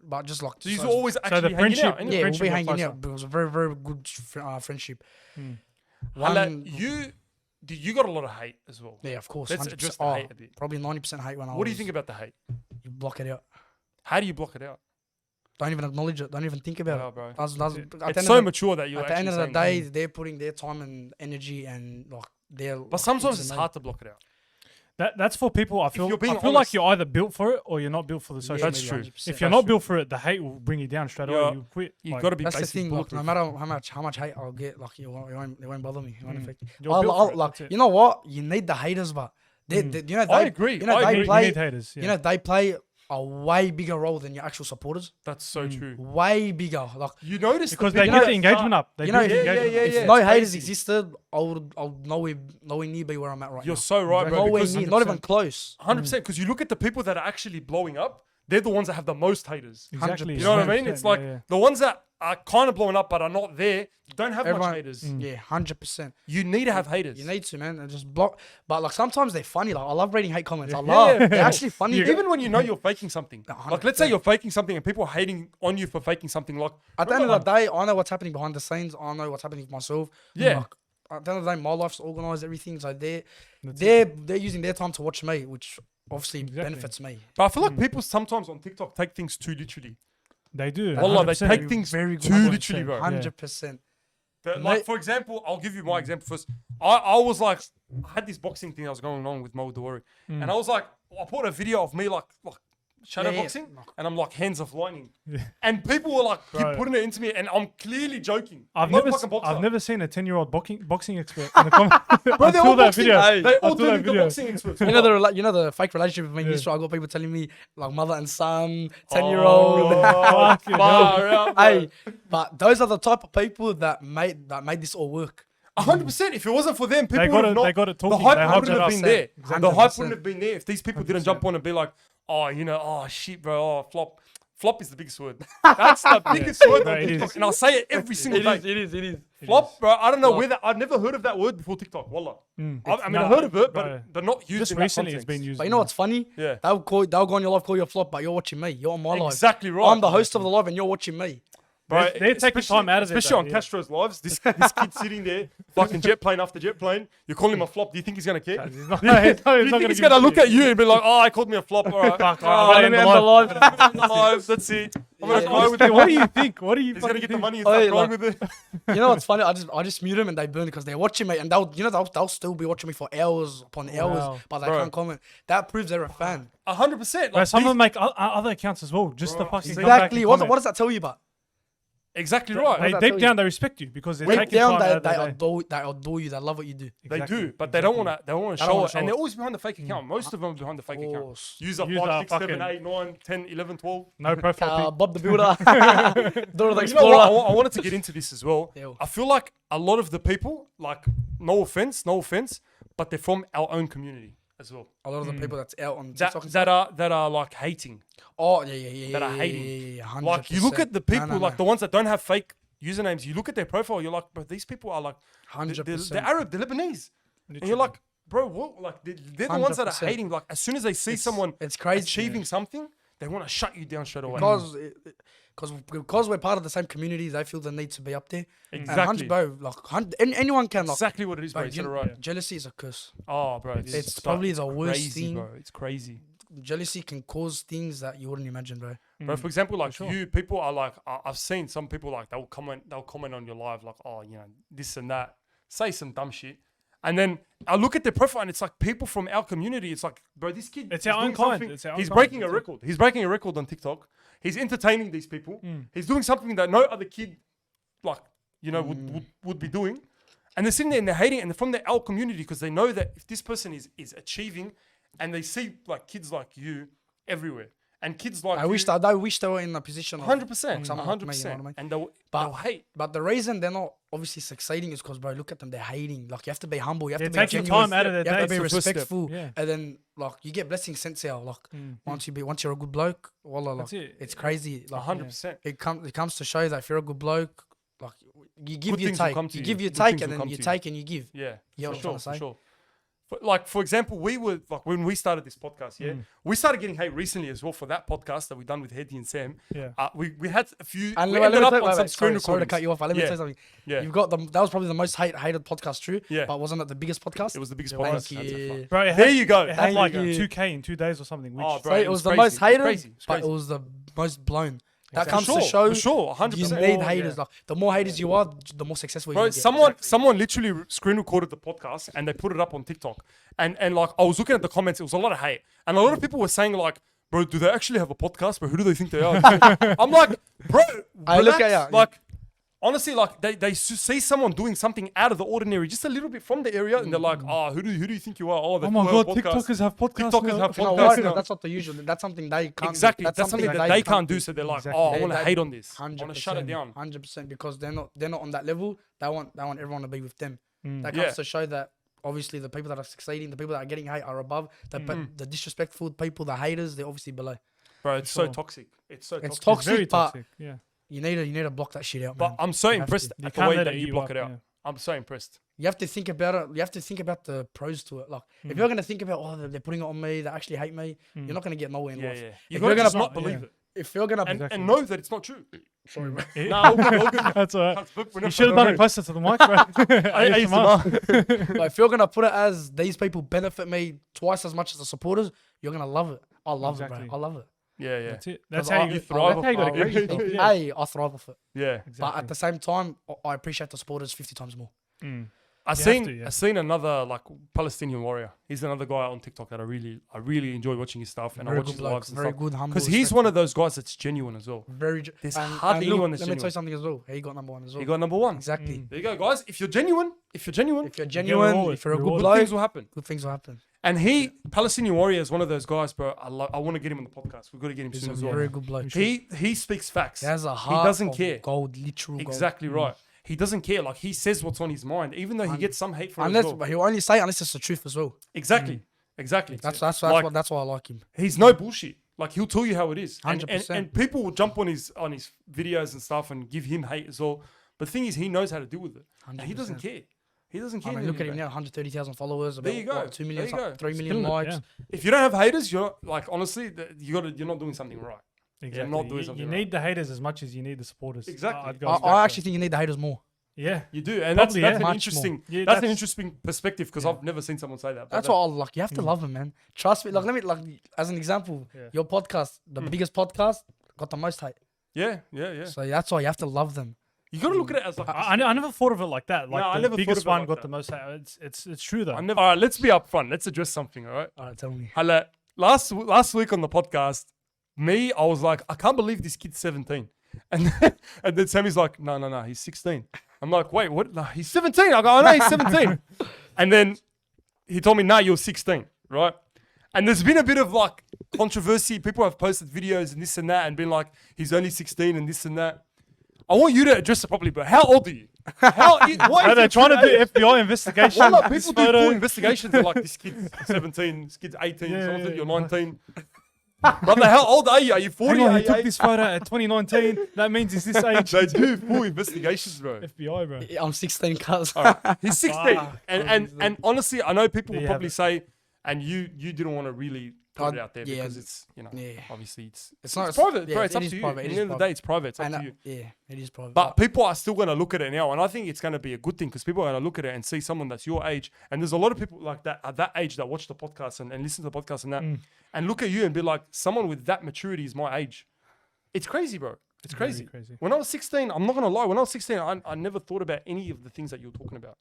but just like
So you're always
the
actually hanging
friendship-
out. innit?
yeah, we'll
friendship
be
got
hanging
closer.
out. It was a very very good friendship.
Hala,
One-
you got a lot of hate as well.
Yeah, of course.
Let's
100%.
address the hate a bit.
Probably 90% hate when I
What do you think about the hate?
You block it out.
How do you block it out?
don't even acknowledge it. Don't even think about
Wow,
it.
bro.
It's
It's so mature that you're
at the end of the
actually
day, they're putting their time and energy and like their.
But sometimes it's hard to block it out.
That's for people. I feel
you're being
I feel like
honest-
you're either built for it or you're not built for the social
That's
media.
true.
100%.
If you're not built for it, the hate will bring you down straight away.
Yeah.
And you quit.
You
Like,
got to be
That's the
basically
thing. Like, no
bulletproof.
matter how much hate I'll get, like it won't bother me. It won't affect me.
You're built for it,
Like,
that's it.
you know what? You need the haters, but you know they.
I agree.
You know
I
they
agree.
you
play.
need haters. Yeah.
You know they play a way bigger role than your actual supporters.
That's so true.
Way bigger. Like
You notice
because
the
they
people
get the
that
engagement
start-
up. They
you know,
build the
yeah,
engagement
yeah,
up.
if
yeah.
no
it's
haters
crazy.
existed, I'll nowhere near be where I'm at right
You're
now.
so right, bro.
Nowhere
Because
near, not even close.
100%. Because you look at the people that are actually blowing up, they're the ones that have the most haters.
Exactly.
You know what I mean?
100%,
It's like
yeah, yeah.
the ones that are kind of blowing up but are not there don't have
Everyone-
much haters.
Yeah, 100%.
You need to have haters.
You need to, man, and just block. But like sometimes they're funny. Like I love reading hate comments. I
Yeah,
love.
yeah.
They're actually funny.
Even when you know you're faking something.
100%.
Like, let's say you're faking something and people are hating on you for faking something. Like,
At the end of the day, I know what's happening behind the scenes. I know what's happening with myself.
Yeah.
Like, at the end of the day, my life's organized. Everything. So they're using their time to watch me, which obviously benefits me.
but I feel like people sometimes on TikTok take things too literally.
They do.
Wallah, they
100%.
take things
Very
too
good.
literally, bro.
100%.
Like, for example, I'll give you my example first. I was like, I had this boxing thing that was going on with Mo Dawari. And I was like, I put a video of me like shadow
Yeah.
boxing, and I'm like hands off lining. And people were like, keep
Bro.
putting it into me, and I'm clearly joking.
I've
I'm not a
never,
fucking boxer.
I've never seen a 10-year-old boxing expert in the comments.
Bro, they're all
Until that
boxing.
video.
They all
Until
do
that
the
video.
boxing experts.
You know the fake relationship between you. I got people telling me like mother and son, 10-year-old.
Fucking hell.
Far out, bro.
Hey, but those are the type of people that made this all work.
100%. If it wasn't for them, people
got
would
it-
not.
they got it
The
talking.
hype
They hyped
wouldn't
it
have
up.
been there.
100%.
The hype wouldn't have been there if these people didn't jump on and be like, oh, you know, oh shit, bro, oh flop. Flop is the biggest word. That's the biggest word
No,
on
it
TikTok,
is.
and I'll say it every single day.
It is.
Flop, bro. I don't know whether I've never heard of that word before TikTok. Wallah. I mean,
nah,
I heard of it,
bro.
but not used
Just
in that
recently it's
context.
been used.
But you know what's funny?
Yeah.
They'll go on your live, call you a flop, but you're watching me. You're on my live.
Exactly right.
I'm the host of the live, and you're watching me.
Bro,
They're taking
especially-
time out of their
especially
day,
on
yeah.
Castro's lives. This kid sitting there, fucking jet plane after jet plane. You call him a flop. Do you think he's gonna care?
He's not,
Do you
he's not
think
gonna
he's
give
gonna
it to
look at you and be like, "Oh, I called me a flop. All right,
Fuck,
oh,
I'll
let me
end
end
the
the live. Live. That's it. I'm gonna cry with him.
What do you think? What do you
He's gonna
fucking
get the
think?
money and
Oh,
start
yeah,
crying
like-
with it.
You know what's funny? I just mute them and they burn because they're watching me, and they'll still be watching me for hours upon
Wow.
hours, but they
Bro.
can't comment. That proves they're a fan.
100%.
Bro,
Like,
some of
these-
them make other accounts as well, just to fucking come back
Exactly.
and
What
comment.
does that tell you about?
exactly right.
They
that
deep
tell
down they respect you because they're
Deep
taking
down,
time out of
they
their day.
adore you. They love what you do.
They
Exactly,
do, but they don't want to. They don't want to
They don't
show
wanna
it,
show
and
it.
they're always behind the fake account. Most of them are behind the fake account.
course.
User
Use
5,
our
6, 7,
fucking-
8, 9, 10, 11, 12.
No profile pic.
Bob the Builder, Dora the
You know what? I
Explorer.
wanted to get into this as well.
Yeah.
I feel like a lot of the people, like, no offense, but they're from our own community as well.
A lot of the people that's out on
That
TikTok. and
that are like hating.
Oh yeah.
that are
yeah,
hating.
yeah, 100%.
Like you look at the people,
No,
like the ones that don't have fake usernames. You look at their profile, you're like, bro, these people are like, they're
100%.
Arab, they're Lebanese, and you're like, bro, what? Like they're the ones that are
100%.
hating. Like as soon as they see someone
it's crazy,
achieving something, they want to shut you down straight away.
because we're part of the same community, they feel the need to be up there.
Exactly.
And bro, anyone can like.
Exactly what it is, bro.
Bro,
You said it right.
jealousy is a curse.
Oh, bro,
It's probably the worst
crazy,
thing.
bro. It's crazy.
Jealousy can cause things that you wouldn't imagine, bro.
But for example, like you people are like, I've seen some people like they'll comment on your live like, oh, you know, this and that, say some dumb shit, and then I look at their profile and it's like people from our community. It's like, bro, this kid,
It's
is
our own
doing
kind.
something-
It's our own
He's
kind.
breaking a record. He's breaking a record on TikTok. He's entertaining these people. He's doing something that no other kid, like, you know, would be doing. And they're sitting there and they're hating it, and they're from our community because they know that if this person is achieving, and they see like kids like you everywhere, and kids like
I wish they were in a position.
100%,
someone like me, you know
100%,
what I mean?
and they'll
But
hate.
But the reason they're not obviously succeeding is because, bro, look at them. They're hating. Like you have to be humble. You have
They're
to be
taking
genuine.
time out of their
You have to
day.
be
It's the first step.
respectful.
Yeah.
And then like you get blessings sent out. Like once you're a good bloke, wallah, like
That's it.
it's crazy. Like
100%.
it comes to show that if you're a good bloke, like you give,
Good
you
things will
take.
come to
You
you.
give, you
Good
take,
things
and
will
then
come
you
to you.
take and you give.
Yeah,
You know
for
what
sure,
I'm trying
for
to say?
sure. Like for example, we were like when we started this podcast, we started getting hate recently as well for that podcast that we done with Hedy and Sam.
Yeah.
We had a few.
And
we
let me
ended up
tell-
on
wait,
some
wait,
screen
sorry to
recordings.
cut you off. But let me
Yeah.
say something.
Yeah.
You've got that was probably the most hated podcast, true.
Yeah.
But wasn't it the biggest podcast?
It was the biggest
Thank
podcast.
you.
Bro, it
There
had,
you go.
It had
Thank
like
you.
2K in 2 days or something. Which
Oh, bro,
So it was the
crazy.
most
It was
hated,
crazy. It was
but it
crazy.
was the most blown. That
For
comes
sure,
to show
for sure,
you
100%.
need haters. Like the more haters you are, the more successful
Bro,
you get.
someone literally screen recorded the podcast and they put it up on TikTok. And like I was looking at the comments, it was a lot of hate. And a lot of people were saying like, bro, do they actually have a podcast? Bro, who do they think they are? I'm like, bro,
I look
relax.
at you.
Like, honestly, like they see someone doing something out of the ordinary, just a little bit from the area, and they're like, oh, who do you think you are? Oh,
Oh my God, TikTokers have podcasts.
TikTokers
now.
have
You know
podcasts
what?
now.
That's not the usual. That's something they can't.
Exactly,
Do.
that's something that they can't do. So they're like,
Exactly.
oh, I want to
They-
hate on this. I want to shut it
100%,
down.
100%, because they're not on that level. They want everyone to be with them. That
Yeah.
comes to show that obviously the people that are succeeding, the people that are getting hate are above. But the disrespectful people, the haters, they're obviously below.
Bro, it's so
sure.
toxic. It's so
It's
toxic.
toxic,
Very
but
toxic. Yeah.
you need to block that shit out,
But
man.
I'm so
You have
impressed
to.
You
at the
can't
way
let
that
it
you
eat
block
up,
it out.
yeah.
I'm so impressed.
You have to think about it. You have to think about the pros to it. Like if you're gonna think about, oh, they're putting it on me, they actually hate me, you're not gonna get nowhere in
Yeah,
life.
yeah. You
If you're
gotta
gonna
just not believe it.
If you're gonna
And know that it's not true.
sorry, bro.
Nah, all good, all good.
That's all right.
We're
You
not-
should have done it closer to the mic, bro. ASMR.
Like if you're gonna put it as these people benefit me twice as much as the supporters, you're gonna love it. I love it,
Exactly.
bro. I love it.
Yeah, yeah.
That's it. That's
'Cause
how
I-
you
I-
thrive. That's how you
I
got to get
really-
yourself. Yeah.
Hey, I thrive off it.
Yeah.
But at the same time, I appreciate the supporters 50 times more.
I
have
seen
to, yeah.
I seen another like Palestinian warrior. He's another guy on TikTok that I really enjoy watching his stuff and I
Very
watch
good
his
bloke,
lives and
very
stuff.
good, humble,
Because he's one of those guys that's genuine as well.
Very.
There's
and
hardly
look,
anyone that's
let me tell you
genuine.
something as well. He got number one as well.
He got number one.
Exactly.
There you go, guys. If you're genuine,
If you're genuine,
rewarded,
if you're a good
rewarded.
good things
bloke,
will happen.
good things will happen.
And he, Palestinian warrior, is one of those guys, bro. I want to get him on the podcast. We've got to get him
He's
soon
a
as well.
very good bloke.
He speaks facts.
He has a heart.
doesn't
of
care.
Gold, literal gold.
Exactly right. He doesn't care. Like he says what's on his mind, even though he gets some hate from it
Unless
as well.
he'll only say it unless it's the truth as well.
Exactly. Exactly.
That's
Like,
why I like him.
he's no bullshit. Like he'll tell you how it is. And
100%.
and people will jump on his videos and stuff and give him hate as well. But the thing is, he knows how to deal with it. And he doesn't
100%.
care. He doesn't care.
I mean, look at him now, 130,000 followers, about
you go.
what, 2 million,
There you go.
3 million
Killing it,
likes.
yeah.
If you don't have haters, you're like honestly, you're not doing something right.
Exactly.
not doing
You
something
need the haters as much as you need the supporters.
Exactly.
I'd go
I,
with that.
I actually think you need the haters more.
Yeah.
You do, and
Probably,
that's
yeah.
an
Much
interesting.
more. Yeah,
that's an
that's-
interesting perspective because I've never seen someone say that. but
That's
that-
what I like. You have to love him, man. Trust me. Like, let me, like, as an example, your podcast, the biggest podcast, got the most hate.
Yeah.
So that's why you have to love them.
You got to look at it as like.
I never thought of it like that. Like
No, I
the
never thought
biggest
of it
one
like
got
that.
the most hate. It's true though.
All right, let's be upfront. Let's address something. All right.
All right, tell me.
Hala, last week on the podcast, I was like, I can't believe this kid's 17. And then Sammy's like, no, he's 16. I'm like, wait, what? No, he's 17. I go, I know he's 17. And then he told me, nah, you're 16, right? And there's been a bit of like controversy. People have posted videos and this and that and been like, he's only 16 and this and that. I want you to address it properly, bro. How old are you? What
Are
is
they
your
trying to
true
do
age?
FBI investigation?
Well, like,
This
people do
photo-
full investigations. They're like, this kid's 17, this kid's 18,
Yeah,
someone said
yeah,
you're
yeah.
19. Brother, how old are you? Are you 40?
Hang on,
Are
he
you
took
8?
this photo at 2019. That means he's this age.
They do full investigations, bro.
FBI, bro.
I'm 16, cuz.
He's 16. And honestly, I know people will
you
probably
have it.
say, and you didn't want to really put it out there
yeah,
because it's,
yeah.
obviously it's
not
private,
yeah,
bro. It's
it
up
is
to you.
private,
At
it
the
is
end of the
private.
day, it's private. It's up
And,
to you.
yeah, it is private.
But people are still going to look at it now, and I think it's going to be a good thing because people are going to look at it and see someone that's your age. And there's a lot of people like that at that age that watch the podcast and listen to the podcast and that, and look at you and be like, someone with that maturity is my age. It's crazy, bro. It's
Very
crazy.
crazy.
When I was 16, I'm not going to lie. When I was 16, I never thought about any of the things that you were talking about.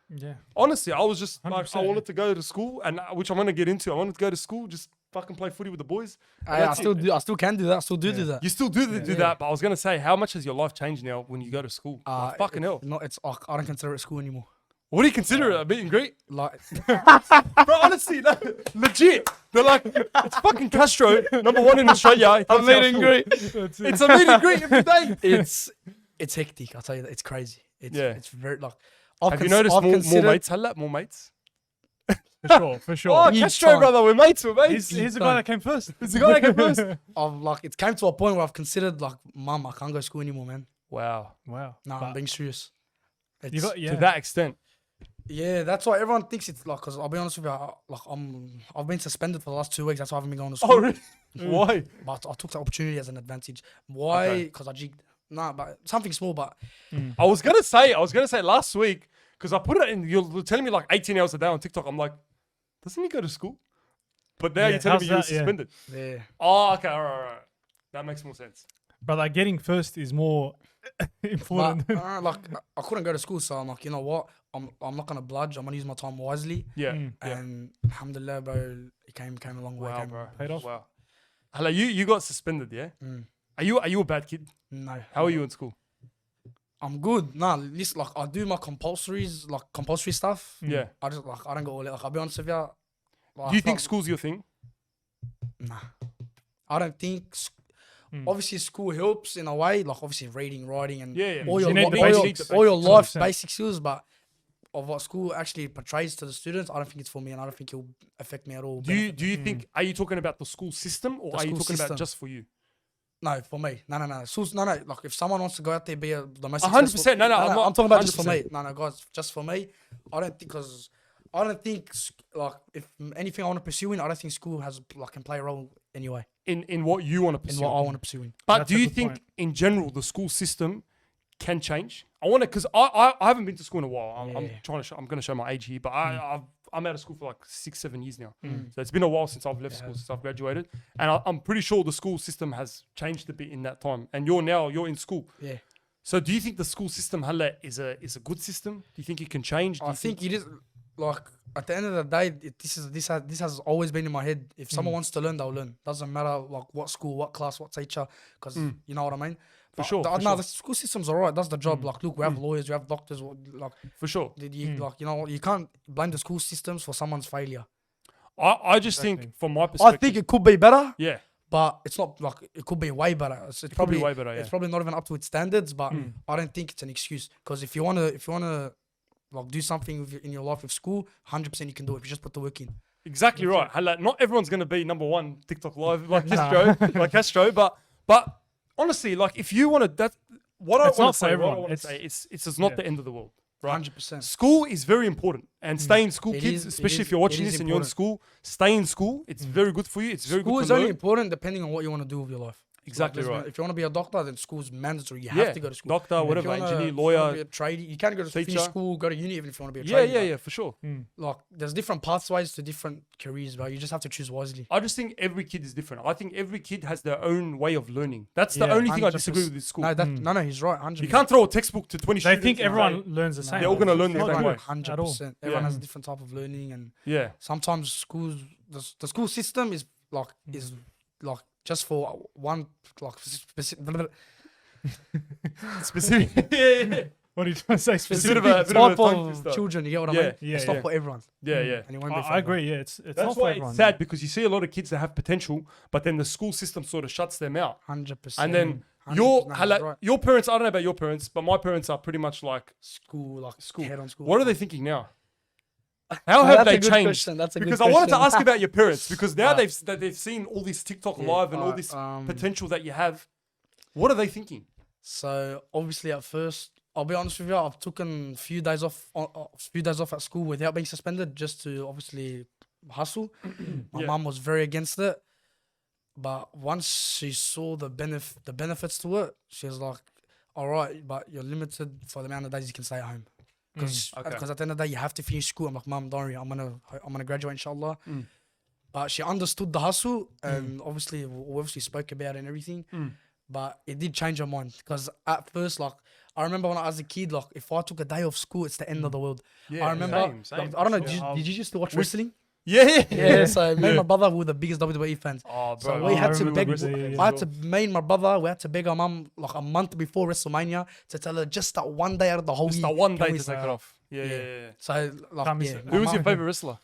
Yeah.
Honestly, I was just like, I
100%,
wanted to go to school, and which I'm going to get into. I wanted to go to school, just fucking play footy with the boys.
I
That's
still
it.
do. I still can do that. I still do that.
You still do that, but I was going to say, how much has your life changed now when you go to school? Like, fucking hell.
No, it's. I don't consider it school anymore.
What do you consider it? A meet and greet?
Like,
Bro, honestly, no, legit. They're like, it's fucking Castro, #1 in Australia. A meet and greet. It's a meet and greet every day.
it's hectic. I'll tell you that. It's crazy. It's very like.
Have you noticed more mates? Hala, more mates?
For sure.
Oh,
Big
Castro,
time.
brother, we're mates.
He's the guy that came first.
He's the guy that came first.
I've like. It came to a point where I've considered like, Mum, I can't go to school anymore, man.
Wow.
Wow.
Nah, I'm being serious.
You
It's,
got, yeah.
To that extent.
yeah, that's why everyone thinks it's like. Cause I'll be honest with you, I've been suspended for the last 2 weeks. That's why I haven't been going to school.
Oh, really? Why?
But I took that opportunity as an advantage. Why?
Okay.
Because I jigged. Nah, but something small. But
I was gonna say last week because I put it in. You're telling me like 18 hours a day on TikTok. I'm like, doesn't he go to school? But now
Yeah,
you're telling
how's
me you're
that? Yeah.
suspended.
yeah,
Oh, okay, all right. That makes more sense.
But like getting first is more important.
But, like I couldn't go to school, so I'm like, you know what? I'm not gonna bludge. I'm gonna use my time wisely.
Yeah.
And alhamdulillah, bro, it came a long way.
Wow,
Came-
bro.
Paid off.
Wow. Hello, you got suspended, yeah? Are you a bad kid?
No,
How are you in school?
I'm good. Nah, at least like I do my compulsory stuff.
Yeah.
I just like I don't go all in. Like I'll be honest with you. Like,
Do you
I
think
felt-
school's your thing?
Nah, I don't think. Obviously, school helps in a way. Like obviously, reading, writing, and
Yeah, yeah.
all
You
your
need the
all your,
basics.
all your life
100%.
basic skills. But of what school actually portrays to the students, I don't think it's for me, and I don't think it'll affect me at all.
Do you think? Are you talking about the school system, or
The
are you
school
talking about
system.
just for you?
No, for me. No. No. Like if someone wants to go out there be the most
100%.
successful-
No, I'm not-
I'm talking about just for
100%.
me. No, guys, just for me. I don't think like if anything I want to pursue in, I don't think school has like can play a role anyway
In what you want to
in
pursue.
what I want to pursue in.
But
That's
do
a
you
good
think,
point.
in general, the school system can change? I want to, because I haven't been to school in a while. I'm
Yeah.
trying to. I'm going to show my age here, but I'm out of school for like 6-7 years now. So it's been a while since I've left school, since I've graduated, and I'm pretty sure the school system has changed a bit in that time. And you're in school.
Yeah.
So do you think the school system, Hala, is a good system? Do you think it can change? Do
I
you
think it is like at the end of the day, this has always been in my head. If someone wants to learn, they'll learn. Doesn't matter like what school, what class, what teacher, because you know what I mean.
For sure, for
No,
sure.
the school system's alright. That's the job. Like, look, we have lawyers, we have doctors. Like,
For sure.
like you know, you can't blame the school systems for someone's failure.
I just think, from my perspective,
I think it could be better.
yeah.
But it's not like it could be way better. It's
could be
probably
way better,
It's
yeah.
probably not even up to its standards. But I don't think it's an excuse because if you wanna like do something in your life with school, 100% you can do it if you just put the work in.
Exactly right. Hala, not everyone's gonna be #1 TikTok live like Castro, but honestly, like if you want to, that what
It's
I want
not
to
for
say,
everyone.
what I want to say, it's not the end of the world, right?
100%.
School is very important, and stay in school,
It
kids.
is- it
Especially
is-
if you're watching
it is
this and you're in
important.
school, stay in school. It's very good for you. It's very
School
good
is
to
only
learn.
important depending on what you want to do with your life.
Exactly
Like,
right.
If you want to be a doctor, then school's mandatory. You
Yeah,
have to go to school.
doctor,
If you
whatever,
wanna-
engineer,
if you wanna
lawyer,
be a tradie, you can go to
teacher.
finish school, go to uni, even if you want to be a
Yeah,
tradie.
yeah,
but,
yeah, for sure.
Like, there's different pathways to different careers, but you just have to choose wisely.
I just think every kid is different. I think every kid has their own way of learning. That's the
Yeah,
only thing I
100%.
disagree with this school.
No, he's right. 100%.
You can't throw a textbook to 20
They
students.
think
and
everyone
say,
learns the same.
They're all gonna learn the
It's
same
not
way.
good at all.
100%. Everyone
Yeah.
has a different type of learning, and
Yeah.
sometimes schools, the school system is like just for one like specific
Specific. yeah.
What are you trying to say?
bit
Specific?
of a
type
tongue
of
twister.
children. You get what I
Yeah,
mean?
yeah,
It's not
yeah.
for everyone,
Yeah, yeah.
and it won't be. For
I
everyone.
agree. Yeah, it's
That's
not for
why
everyone.
it's sad because you see a lot of kids that have potential, but then the school system sort of shuts them out.
100%.
And then
100%, that's right.
your parents, I don't know about your parents, but my parents are pretty much like,
school, head on school.
what are they thinking now? How have
That's a
they
good
changed?
question, that's a good
Because I wanted to
question.
ask about your parents because now
Uh,
they've seen all this TikTok
yeah,
live and all this potential that you have. What are they thinking?
So obviously, at first, I'll be honest with you, I've taken a few days off at school without being suspended, just to obviously hustle. My
Yeah.
mum was very against it, but once she saw the benefits to it, she was like, "All right, but you're limited for the amount of days you can stay at home." Because
Okay.
at the end of the day, you have to finish school. I'm like, "Mum, don't worry, I'm gonna graduate, inshallah." But she understood the hustle, and obviously, we obviously spoke about it and everything. But it did change her mind because at first, like, I remember when I was a kid, like, if I took a day off school, it's the end of the world.
Yeah,
I remember,
same,
like, I don't know,
sure.
did you used to watch wrestling?
Yeah.
Yeah, so me and my brother were the biggest WWE fans.
Oh, bro.
So we
I
had to
remember
beg,
wrestling as
I had to, me and my brother, we had to beg our mum like a month before WrestleMania to tell her just that one day out of the whole
Just
year.
that one
can
day
we
to take
stay
it
out?
off. Yeah, yeah, yeah.
So, like,
Can't miss
yeah.
it.
my
Who was your
mum-
favorite wrestler?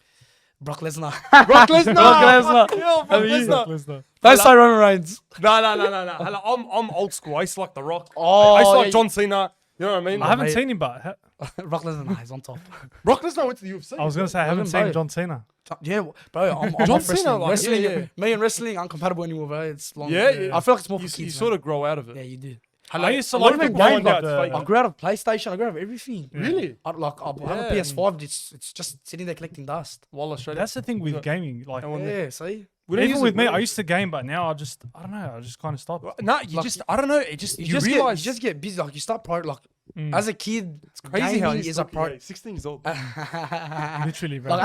Brock Lesnar.
Brock Lesnar.
Brock Lesnar.
Yo, Brock Lesnar.
Lesnar.
Don't say Roman Reigns.
No. Hello, I'm old school. I used to like The Rock.
Oh,
I used to like
yeah.
John Cena. You know what I mean?
I haven't
mate.
seen him, but
Brock Lesnar, nah, he's on top.
Brock Lesnar went to the UFC.
I was gonna say I haven't
Bro.
seen John Cena.
Yeah, bro, I'm
John
off
Cena,
wrestling.
like,
Wrestling,
yeah.
me and wrestling aren't compatible anymore, bro. It's long.
Yeah.
I feel like it's more for
You
kids.
sort of grow out of it.
Yeah, you do.
I used to
A lot
like
of
the
people
game,
find
but
out it's fake.
I grew out of PlayStation. I grew out of everything.
Really?
I have a
Yeah.
PS5. It's just sitting there collecting dust.
Wallah, straight
That's the thing with gaming. Like,
And when
Yeah, see.
we don't
even
use
with
it,
me,
bro.
I used to game, but now I don't know. I just kind of stopped.
No, you
Like,
just, I don't know. It just,
You
you
just
realize.
get busy. Like you start like As a kid,
It's crazy how
gaming
he's
is a
talking, 16 years old.
Literally, bro.
Like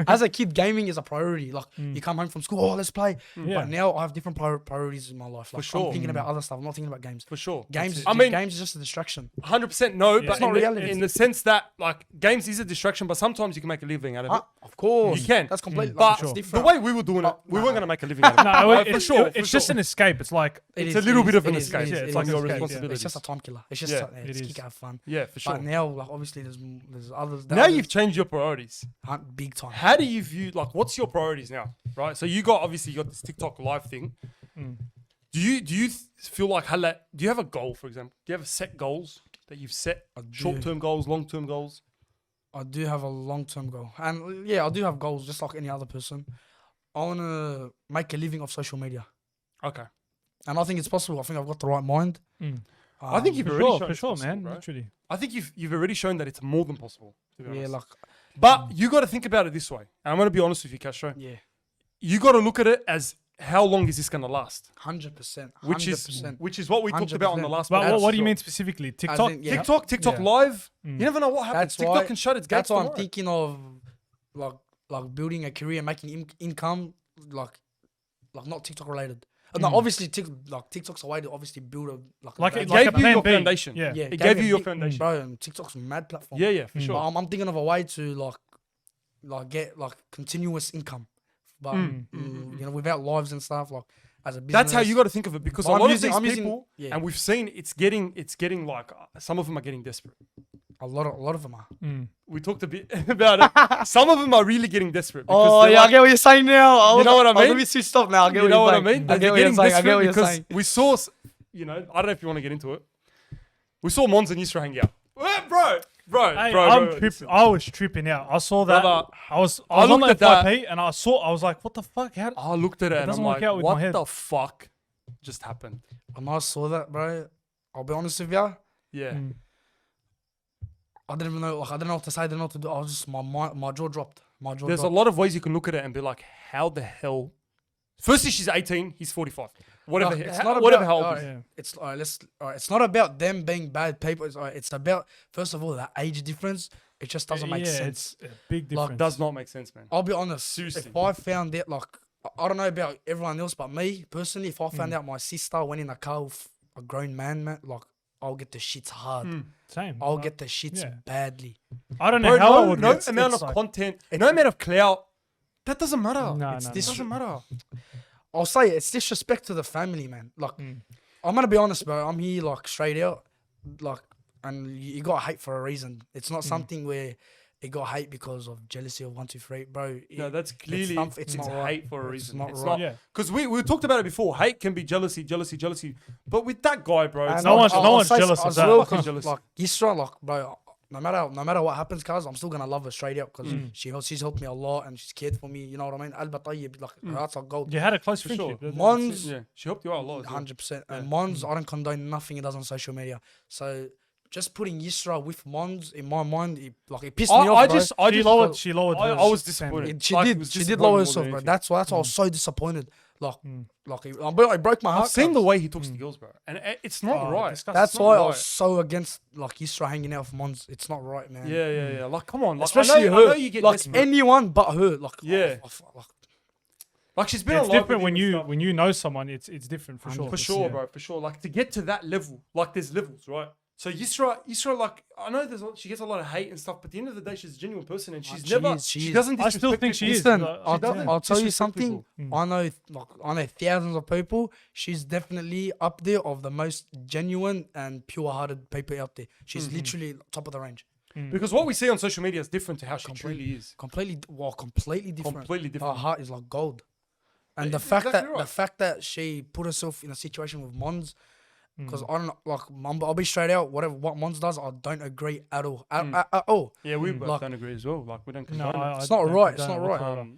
as a kid, gaming is a priority. Like you come home from school, oh, let's play.
Yeah.
But now I have different priorities in my life. Like
sure.
I'm thinking about other stuff. I'm not thinking about games.
For sure.
Games,
I mean,
games is just a distraction.
100% no, but
It's
not
in,
reality.
in the sense that like games is a distraction, but sometimes you can make a living out of it.
Of course,
You can.
That's completely.
But
it's
the
different.
way we were doing it, we weren't going to make a living out of it.
No,
Right?
it's,
for sure.
it's just an escape. It's like
It
It's
is,
a little
it
bit
is,
of an
it is,
escape.
it is,
Yeah,
it
it's
is,
like
it
your
is, it is.
responsibility.
It's just a time killer. It's just
Yeah.
yeah, it's
It
kick
is.
out fun.
Yeah, for sure.
But now, like obviously, there's others.
Now you've changed your priorities.
big time.
How do you view like what's your priorities now? Right. So you got this TikTok live thing. Do you feel like do you have a goal, for example? Do you have set goals that you've set? Short term goals, long term goals?
I do have a long-term goal, and yeah, I do have goals, just like any other person. I want to make a living off social media,
Okay.
and I think it's possible. I think I've got the right mind.
I think you've
for
already
sure,
shown
for
it's
sure,
possible,
man.
bro.
Literally.
I think you've already shown that it's more than possible. To be
Yeah,
honest.
like
But you got to think about it this way. And I'm going to be honest with you, Castro.
yeah,
You got to look at it as how long is this going to last?
100%,
Which is what we talked about on the
100%.
last.
But
podcast.
what do you mean specifically? TikTok?
in- yeah.
TikTok
Yeah.
live. You never know what happens.
That's
TikTok
why-
can shut its gates.
that's why I'm
tomorrow.
thinking of like building a career, making income, like not TikTok related. No, obviously TikTok's a way to obviously build a
Like
a
it-
big-
like
Gave
a
you
plan
your
B.
foundation.
Yeah.
yeah,
It gave you your foundation.
bro. And TikTok's a mad platform.
Yeah, for
But
sure.
I'm thinking of a way to get continuous income, but without lives and stuff, like as a business.
That's how you got to think of it because
But
a
I'm
lot
using-
of
I'm
these
using-
people,
yeah.
and we've seen it's getting like some of them are getting desperate.
a lot of them are.
We talked a bit about it. Some of them are really getting desperate. Because
Oh
they're
yeah, I
like,
get what you're saying now.
You know what I mean?
Let me switch stuff now. I get
you know what I
you're saying.
mean?
I
They're
get what you're
getting
saying. I get
desperate
what you're
because
saying.
we saw, I don't know if you want to get into it. We saw Mons and Yusra hang out. Bro,
Hey,
bro.
I was tripping out. I saw that.
Brother,
I was
I
on
looked
my
at that.
FYP and I was like, what the fuck? How?
I looked at it and I'm
doesn't work
like,
out with my
what
head.
the fuck just happened?
When I saw that, bro, I'll be honest with you.
Yeah.
I didn't even know. I didn't know what to say. I didn't know what to do. I was just my jaw dropped.
There's a lot of ways you can look at it and be like, how the hell? Firstly, she's 18, he's 45. Whatever,
Like,
whatever how old
alright,
is.
Yeah.
It's it's not about them being bad people. It's about first of all the age difference. It just doesn't make sense.
It's a big difference.
Does not make sense, man.
I'll be honest.
Seriously.
If I found out, I don't know about everyone else, but me personally, if I found out my sister went in a car with a grown man, I'll get the shits hard.
Same.
I'll
Like,
get the shits
yeah.
badly.
I don't know
Bro,
how I
no,
would
no
get-
amount
it's
of
like-
content, no amount of clout, that doesn't matter.
No, no,
It
no.
doesn't matter.
I'll say it's disrespect to the family, man. I'm gonna be honest, bro. I'm here straight out, and you got hate for a reason. It's not something where it got hate because of jealousy of 1, 2, 3, bro.
No, that's clearly
it's
it's
not right.
hate for a reason.
not
It's
right.
not
Yeah.
because we talked about it before. Hate can be jealousy. But with that guy, bro, it's
And
No
not
one's
say
jealous of
as
that.
well,
Fucking
'cause,
jealous.
Yisra, bro. No matter what happens, cuz I'm still gonna love her straight out because she's helped me a lot and she's cared for me. You know what I mean? Alba Tayyib, her heart's like gold.
You had a close
For sure.
friendship. That's-
Mons,
yeah, she helped you out a lot. as well.
100%. And Mons, I don't condone nothing he does on social media. So just putting Yisra with Mons in my mind, it pissed me off.
I
bro.
just
She lowered.
I
her
was
standard.
disappointed.
She
Like, it
did.
was
She did
disappointing
lower
more
herself,
than
bro.
anything.
That's why I was so disappointed. I broke my heart.
I've seen
cuz.
the way he talks to girls, bro, and it's not right.
disgusting.
That's
It's not
why I
right.
was so against Yisra hanging out with Mons. It's not right, man.
Yeah. Like, come on, like,
Especially
I know
her.
you get
Like
desperate.
anyone but her.
Yeah. Like she's been
Yeah, it's
alive
different
with
when
him and
you
stuff.
when you know someone. It's different for sure.
For sure,
Yeah.
bro. For sure. Like to get to that level, like there's levels, right? So Yusra, like I know she gets a lot of hate and stuff, but at the end of the day, she's a genuine person, and she's
She
never.
is, she
She
is.
doesn't.
I still
disrespect
think she
people.
is.
Listen,
Like,
I'll tell you
disrespect
something.
people.
I know thousands of people. She's definitely up there of the most genuine and pure-hearted people out there. She's literally top of the range.
Because what we see on social media is different to how she truly is.
Completely different.
Completely different.
Her heart is like gold. And
Yeah,
the fact
exactly
that
right.
she put herself in a situation with Mons, because I don't I'll be straight out. What Mons does, I don't agree at all. At all.
Yeah, we both
Like-
don't agree as well. Like we don't
No,
condone it.
It's not
don't
right, it's
condone
not
it
right.
whatsoever.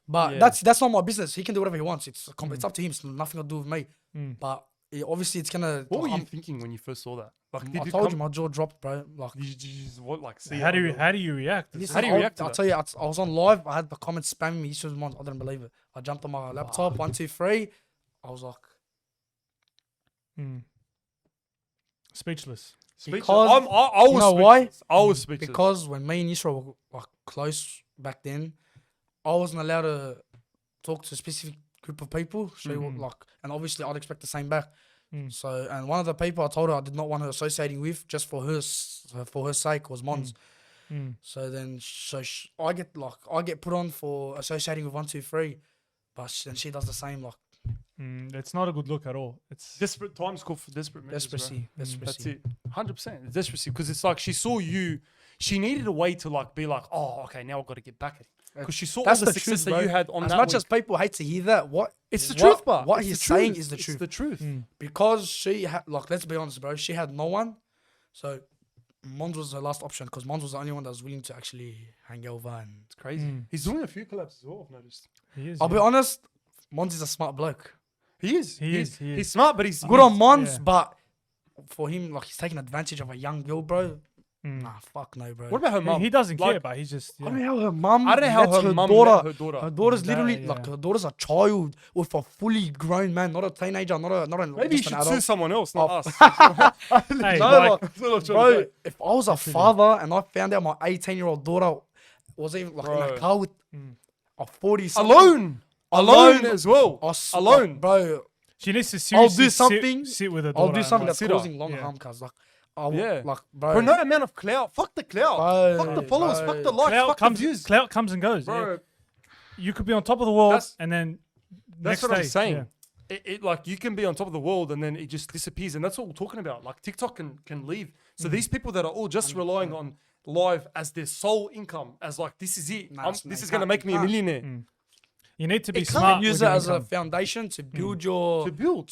But
Yeah.
that's not my business. He can do whatever he wants. It's up to him. It's nothing to do with me. But obviously, it's gonna.
What were you thinking when you first saw that? Like,
I told you my jaw dropped, bro. Like,
Did you just what like see?
How
it
do
on
you
the-
how do you react?
listen,
How do you react to
I'll
that?
tell you, I was on live. I had the comments spamming me. I didn't believe it. I jumped on my laptop. 1, 2, 3. I was like,
Speechless.
Speechless.
Because
I was
you know why?
speechless. I was speechless.
Because when me and Yusra were like close back then, I wasn't allowed to talk to a specific group of people. She would like, and obviously I'd expect the same back. So, and one of the people I told her I did not want her associating with, just for her sake, was Mons. So then, I get put on for associating with 1, 2, 3, but then she does the same. Like
It's not a good look at all. It's
desperate times call for desperate measures.
desperacy.
That's it. 100%. It's desperacy because it's like she saw you. She needed a way to like be like, oh, okay, now I've got to get back at it. Because she saw all the success that you had on
as
that
much
week.
as people hate to hear that,
It's the truth, but
what
it's
he's
the truth.
saying is the
It's
truth.
the truth.
Because she had, like, let's be honest, bro, she had no one. So Mons was her last option because Mons was the only one that was willing to actually hang over. And
It's crazy. He's doing a few collabs as well, I've noticed.
he is.
I'll be honest, Mons is a smart bloke.
He is.
He is.
He's smart, but he's
Good on Mons,
yeah.
but for him, like, he's taking advantage of a young girl, bro. Nah, fuck no, bro.
What about her mum?
He doesn't
Like,
care, but he's just.
I don't know how her mum.
I don't know how
lets
her mum
daughter.
let her daughter.
Her daughter's literally
Yeah.
like her daughter's a child with a fully grown man, not a teenager, not a
Maybe you
just
should
an
sue
adult.
someone else, not us.
Hey,
No,
like,
like, bro, if I was a father and I found out my 18-year-old daughter was even like in
Bro.
a car with a 40
Alone as well. Alone.
bro.
she needs to
I'll
seriously
do something.
sit with her
I'll
daughter.
do
and,
something
like,
that's
consider.
causing long
Yeah.
harm, cause like,
Yeah.
like, bro.
For no amount of clout. Fuck the clout.
Bro,
fuck the followers.
bro.
Fuck the likes. Fuck the views.
Clout comes and goes.
Bro,
Yeah. You could be on top of the world,
That's-
and then
that's
next
what I'm
day,
saying.
yeah.
It like you can be on top of the world and then it just disappears, and that's what we're talking about. Like TikTok can leave. So these people that are all just relying on live as their sole income, as like this is it.
Nah,
This
you
is gonna
can't-
make me a
you can't.
millionaire.
You need to be
You
smart.
can't use
with
it
your
as a
income.
foundation to build your
To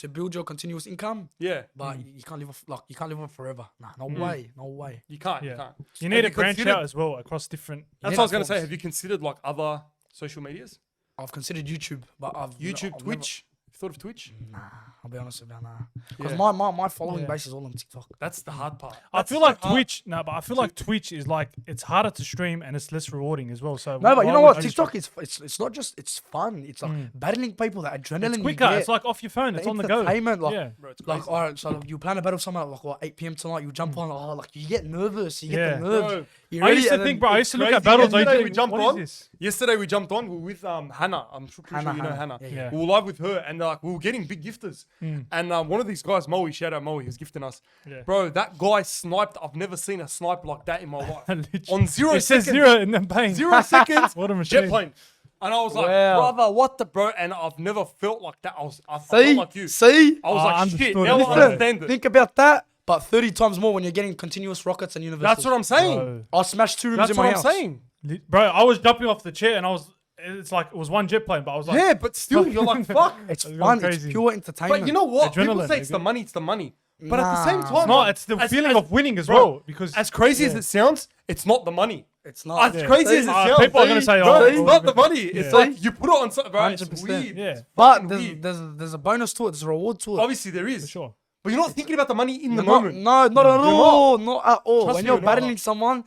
build.
your continuous income.
Yeah.
But you can't live off, like, you can't live off forever. Nah, no way, no way.
You can't.
Yeah.
You can't.
You need
Have
to branch
considered-
out as well across different.
That's what I was gonna say.
platforms.
Have you considered like other social medias?
I've considered YouTube, but
YouTube,
I've
Twitch. You thought of Twitch?
Nah, I'll be honest with you, nah. Because
Yeah.
my following
Yeah.
base is all on TikTok.
That's the hard part.
I
That's
feel
so
like
hard.
Twitch. No, but I feel like Twitch is like it's harder to stream and it's less rewarding as well. So
No, but you
why
know
would
what?
you
TikTok
start-
is it's not just it's fun. It's like battling people, the adrenaline.
It's
you
quicker.
get,
It's like off your phone. It's on the go.
entertainment, like,
Yeah.
Bro, it's
like
crazy.
all right, so you plan a battle somewhere like what 8 p.m. tonight. You jump on, like you get nervous. You get
Yeah.
the nerves.
Bro,
You're
I
ready,
used to
and
think,
then
bro. I
it's
used to look
crazy.
at battles. I
Yesterday
used
we
to
jumped
think, what
on.
is this?
Yesterday we jumped on. We were with Hannah. I'm pretty sure you know Hannah.
Yeah,
yeah.
We were live with her, and like we were getting big gifters. And one of these guys, Moe, shout out Moe, he was gifting us.
Yeah.
Bro, that guy sniped. I've never seen a snipe like that in my life.
Literally.
On 0
It says
seconds.
0 and then bang.
0 seconds.
What a machine.
Jet plane. And I was like,
Wow.
brother, what the bro? And I've never felt like that. I
See,
felt like you.
see.
I was
I
like, shit.
understood
Now
it.
I
Listen,
understand it.
Think about that, but 30 times more when you're getting continuous rockets and universals.
That's what I'm saying.
Bro.
I smashed 2 rooms
That's
in
what
my
I'm
house.
saying.
Bro, I was jumping off the chair and I was. It's like it was one jet plane, but I was like,
Yeah, but still, you're like, fuck.
It's
It's
fun.
going
It's
crazy.
pure entertainment.
But you know what? People
Adrenaline,
say it's the
nigga.
money. It's the money. But at the same
Nah.
time,
it's not. It's the
as-
feeling
as-
of winning as
bro,
well. Because
As crazy as it sounds, it's not the money.
it's not.
As crazy as it sounds,
people are gonna say,
bro,
oh,
it's
oh,
not the
okay.
money. It's
Yeah.
like you put it on something, bro. It's
100%.
weird.
Yeah.
It's
But
fucking weird.
there's a bonus to it. There's a reward to it.
Obviously there is,
for sure.
but you're not thinking about the money in the
You're not-
moment.
No, not at all. Not at all.
Trust
When
me,
you're
you're not.
battling someone,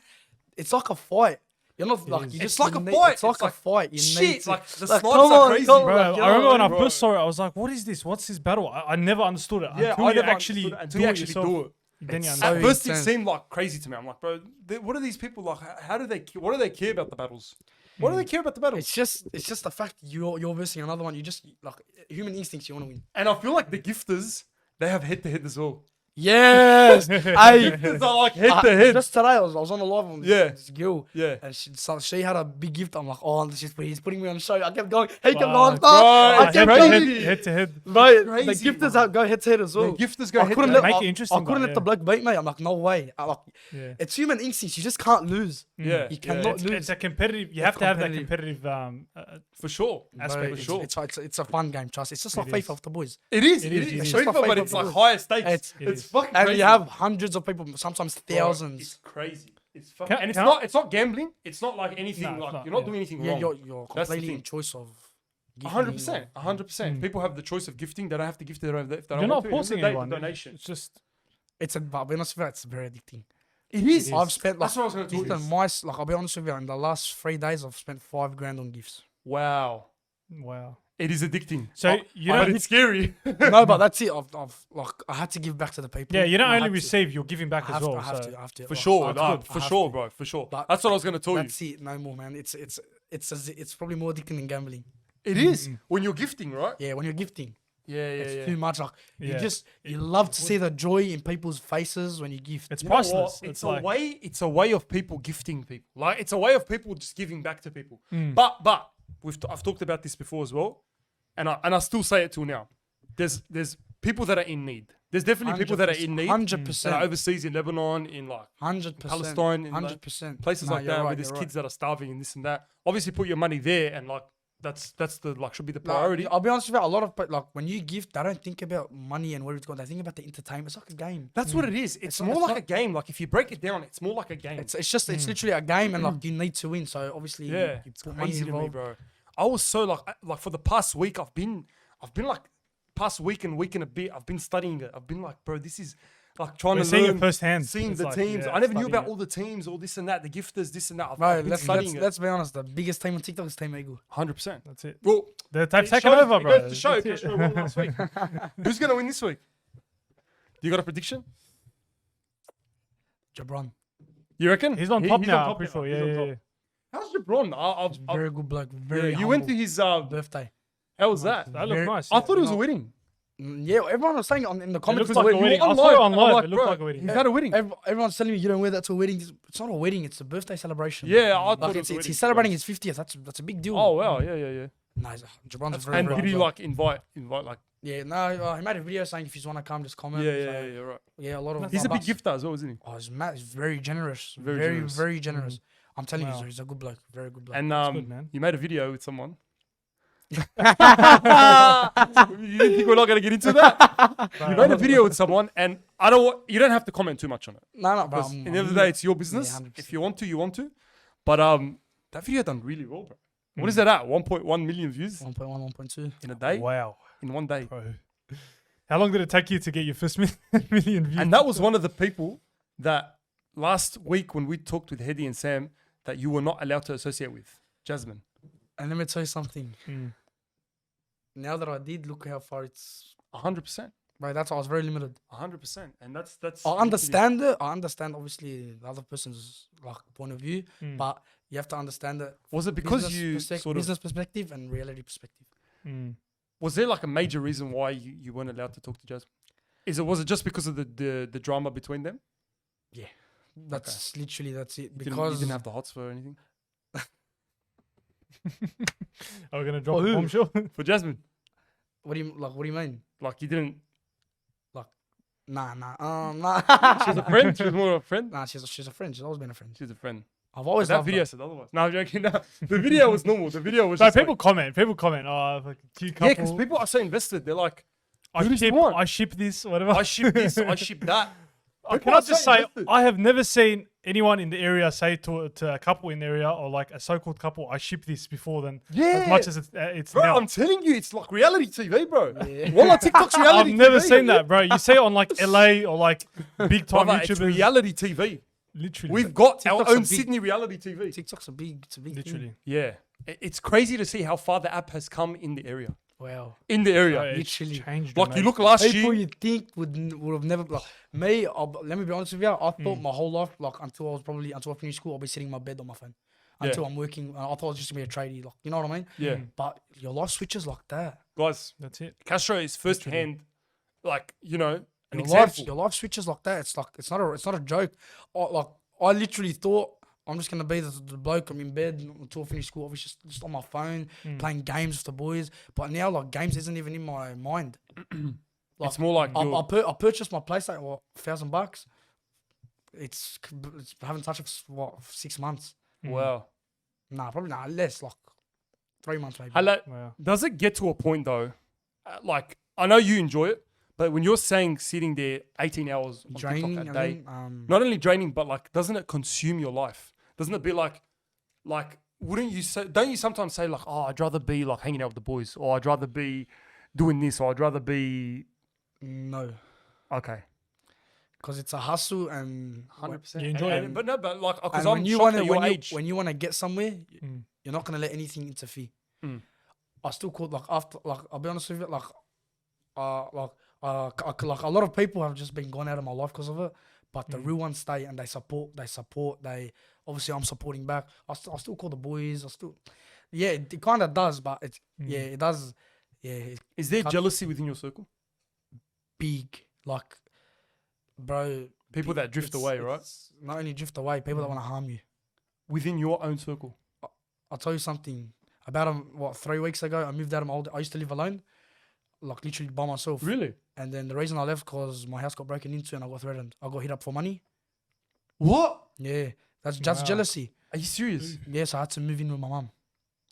it's like a fight. You're not like
is.
you
It's
just
like
you
a
need-
fight.
It's like
It's
a
like
fight. You
shit,
need to,
like, the
like,
snipes
come
are
on,
crazy,
come on,
Bro,
like, you
I
know
remember
what
when I
bro.
first saw it, I was like, "What is this? What's this battle?" I never understood it.
Yeah,
until
I
you
never
actually
understood it until
do
you
it
actually
yourself,
do it.
Then you
It's
understand.
At
so
first, it
intense.
seemed like crazy to me. I'm like, bro, what are these people like? How do they? What do they care about the battles? What do they care about the battles?
It's just the fact you're versing another one. You just like human instincts. You want to win.
And I feel like the gifters, they have head to head as well.
Yes. Hey.
Gifters are like head to head.
Just today, I was on a live with
Yeah.
this girl.
Yeah.
And she had a big gift. I'm like, oh, he's putting me on show. I kept going. He kept
Wow.
going.
Bro,
I
it's
kept
crazy.
Head to head.
Bro, the
crazy,
gifters
bro.
go head to head as well.
The gifters go
I
head
couldn't
to
let,
head.
Make it
I
interesting,
couldn't
but
let the
yeah.
bloke beat me. I'm like, no way.
Yeah.
It's human instincts. You just can't lose.
Yeah.
You cannot
It's,
lose.
it's a competitive. You have to have that
competitive.
competitive.
For sure.
aspect,
Bro,
for sure.
It's a fun game, trust. It's just like
It
FIFA
is.
with the boys.
It is.
It
It
is,
is.
it
It's
is.
FIFA,
It's my
but it's
favourite
like
ball.
higher stakes.
It's-
It's
is.
fucking
And
crazy.
you have hundreds of people, sometimes
Bro,
thousands.
It's crazy. It's fucking,
Can-
and it's
can I-
not. It's not gambling. It's not like anything.
No, it's
like
not,
you're not
yeah.
doing anything
Yeah,
wrong.
you're
That's the
completely
thing.
in choice of. gifting.
100%. 100%. People have the choice of gifting. They don't have to gift it if they don't
You're
want
not
to.
forcing
At the end
anyone.
of the day, Donation.
It's just.
It's a, but I'll be honest with you, it's very addicting.
It is.
I've spent like,
That's what I was going to do.
I'll be honest with you, in the last 3 days, I've spent $5,000 on gifts.
Wow.
Wow.
It is addicting.
So you don't.
It's scary.
No, but that's it. I had to give back to the people.
Yeah, you don't
I
only
had to.
receive, you're giving back
I
as
have
well.
to. I have
so-
to. I have to.
For
Like,
sure,
it's
nah,
good. I
for
have
sure,
to.
bro, for sure.
But
That's what I was gonna tell you.
That's it. No more, man. It's probably more addicting than gambling.
It is when you're gifting, right?
Yeah, when you're gifting,
Yeah,
it's too much. Like
Yeah.
you love to see the joy in people's faces when you gift.
It's
You know what?
priceless.
It's
like,
a way. It's a way of people gifting people. Like it's a way of people just giving back to people.
Mm.
But I've talked about this before as well, and I still say it till now. There's people that are in need. There's definitely people that are in need.
100%.
That are overseas in Lebanon, in like
100%.
Palestine, in like
100%.
places
Nah,
like
you're
that,
right,
where there's
you're
kids that are starving and this and that. Obviously, put your money there, and like that's the like should be the
Like,
priority.
I'll be honest with you, a lot of like when you gift, they don't think about money and where it's going. They think about the entertainment. It's like a game.
That's what it is. It's
not-
more
it's
like
not-
a game. Like if you break it down, it's more like a game.
It's just it's literally a game, and like you need to win. So obviously,
Yeah,
you
it's
put money
crazy to me,
involved.
bro. I was so like for the past week, I've been like past week and a bit. I've been studying it. I've been like, bro, this is like trying
We're
to
seeing
learn,
it firsthand.
seeing
It's
the
like,
teams.
yeah,
I never knew
studying
about
it.
all the teams, all this and that, the gifters, this and that. I've
Bro,
been studying it.
let's be honest. The biggest team on TikTok is Team Eagle.
100%.
That's it.
Well,
They've
it
taken
shows-
over,
it
bro.
goes to show
That's it.
Castro won last week. Who's gonna win this week? You got a prediction?
Jabron,
You reckon?
He's on top
He's
now.
on
I'm pretty sure.
He's
Yeah,
on
yeah,
top.
yeah.
How's LeBron?
very good bloke.
Yeah,
Very.
you went to
humble.
his
birthday.
how was that?
That looked
Very-
nice.
I thought it was a
No.
wedding.
Yeah, everyone was saying in the
It
comments.
looks like a
you-
wedding. I
on
saw it
live,
on
I'm
live.
like,
It looked
bro,
like a wedding.
He's had a wedding.
Everyone's telling me you don't wear that to a wedding. It's not a wedding. It's a birthday celebration.
Yeah, I thought
Like
it was a wedding.
he's celebrating his 50th. That's a big deal.
Oh wow, yeah.
Nice. Jabron's very.
And
very
did he
good.
like invite like?
Yeah, no. He made a video saying if you want to come, just comment.
Yeah,
So,
yeah, right.
yeah. A lot of.
He's a big
but-
gifter as well, isn't he?
Oh, he's mad. He's very generous.
Very
Very,
generous.
very generous. I'm telling
Wow.
you, he's a good bloke. Very good bloke.
And
good, man.
you made a video with someone. You didn't think we're not gonna get into that? You made a video with someone, and you don't have to comment too much on it.
no, bro.
Because at the end of the day, it's your business.
100%.
If you want to, you want to. But that video done really well, bro. What is that at? 1.1 million views
1.1, 1.2.
in a day?
Wow,
In one day.
bro. How long did it take you to get your first million views?
And that was one of the people that last week when we talked with Hedy and Sam that you were not allowed to associate with, Jasmine.
And let me tell you something.
Mm.
Now that I did, look how far it's.
100%.
Right, that's why I was very limited.
100%. And that's.
I understand it. I understand, obviously, the other person's like point of view, but you have to understand that.
Was it because
business
you sort of.
business perspective and reality perspective.
Mm.
Was there like a major reason why you weren't allowed to talk to Jasmine? Was it just because of the drama between them?
That's literally that's it.
You
Because
didn't have the hots for anything?
Are we gonna drop a bombshell?
For Jasmine?
what do you mean?
Like you didn't.
Nah.
She's a friend? She was more of a friend?
Nah, she's a friend. She's always been a friend.
She's a friend.
I've always
That
loved
video
her.
said otherwise. No, I'm joking. No, the video was normal. The video was
No,
just
people
like,
comment. People comment. Oh, like cute couple.
yeah, because people are so invested. They're like,
I
who does he
ship,
want?
I ship this, whatever.
I ship this, I ship that.
Can
People
I
are so
just say,
invested.
I have never seen anyone in the area say to a couple in the area or like a so-called couple, I ship this before than
Yeah.
as much as it's
Bro,
now.
I'm telling you, it's like reality TV, bro. Wallah, TikTok's reality
I've never
TV.
seen that, bro. You see it on like LA or like big time
Brother, it's
YouTubers.
reality TV.
Literally.
We've got our
TikTok's a
own
big-
Sydney reality TV.
TikTok's a big thing.
literally.
Yeah. It's crazy to see how far the app has come in the area.
Wow.
In the area.
Bro, it's
literally.
changed.
Like you
dramatically.
look last
People
year.
you think would have never like me. Let me be honest with you. I thought my whole life, like until I finished school, I'll be sitting in my bed on my phone until I'm working. I thought I was just gonna be a tradie, like you know what I mean?
Yeah.
But your life switches like that.
Guys,
That's it.
Castro is first hand, like, you know, an
Your
example.
life switches like that. It's like it's not a joke. I literally thought I'm just gonna be the bloke. I'm in bed until I finish school. Obviously, just on my phone playing games with the boys. But now, like games isn't even in my mind.
It's more like
I purchased my PlayStation $1,000. It's I haven't touched it for 6 months.
wow.
Nah, probably not less. Like 3 months maybe.
Wow.
Does it get to a point though? Like, I know you enjoy it, but when you're saying sitting there 18 hours on
Draining.
TikTok a
I
day,
mean,
not only draining, but like, doesn't it consume your life? Doesn't it be like, wouldn't you say? Don't you sometimes say like, oh, I'd rather be like hanging out with the boys, or I'd rather be doing this, or I'd rather be
no,
okay,
because it's a hustle and
100%.
You enjoy it.
but no, but like, because
And
I'm
when you
shocked
want
at
to
your age.
when you want to get somewhere, you're not gonna let anything interfere. I still call like after like I'll be honest with you, like like a lot of people have just been gone out of my life because of it. But the real ones stay and they support. They obviously I'm supporting back. I still call the boys. It kind of does, but it does. Yeah,
Is there jealousy within your circle?
big like, bro.
People that drift away, right?
It's not only drift away, people that want to harm you.
Within your own circle.
I'll tell you something. About 3 weeks ago, I moved out of my old. I used to live alone, like literally by myself.
Really?
And then the reason I left because my house got broken into and I got threatened. I got hit up for money.
What?
Yeah, that's just jealousy.
Are you serious?
Yes, I had to move in with my mum.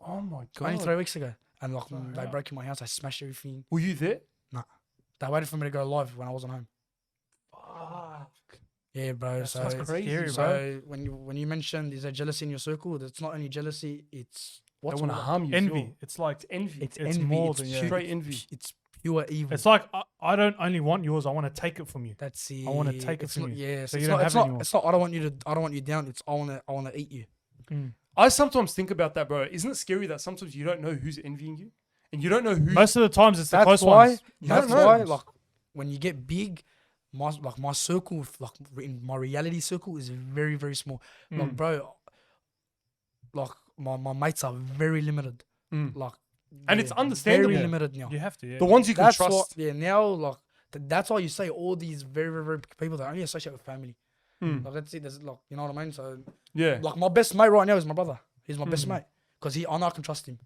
Oh my god.
Only 3 weeks ago, and like they broke in my house. I smashed everything.
Were you there?
Nah, they waited for me to go live when I wasn't home.
Fuck.
Yeah, bro.
That's
So
crazy, bro.
So when you mentioned is there jealousy in your circle, it's not only jealousy. It's
They
what's
want to
more-
harm you.
Envy. It's like
Envy.
It's
It's
envy.
more
It's
than-
pure,
Straight envy.
It's pure evil.
it's like I don't only want yours. I want to take it from you.
That's it.
I wanna take it
It's
from
not-
you,
Yeah,
so
it's
you
not.
don't
It's
have it
not.
anymore.
It's not. I don't want you down. It's I want to eat you.
I sometimes think about that, bro. Isn't it scary that sometimes you don't know who's envying you? And you don't know who.
Most of the times, it's the
That's
close
why.
ones.
That's
don't know.
why. Like when you get big, my circle, in my reality circle, is very very small. Like bro, like my mates are very limited. Like
And it's understandable.
Very limited now.
You have to. Yeah.
The ones you can
That's
trust.
what. Yeah, now like that's why you say all these very very very people that only associate with family. Like that's it. There's like you know what I mean. So
Yeah.
like my best mate right now is my brother. He's my best mate because I know I can trust him.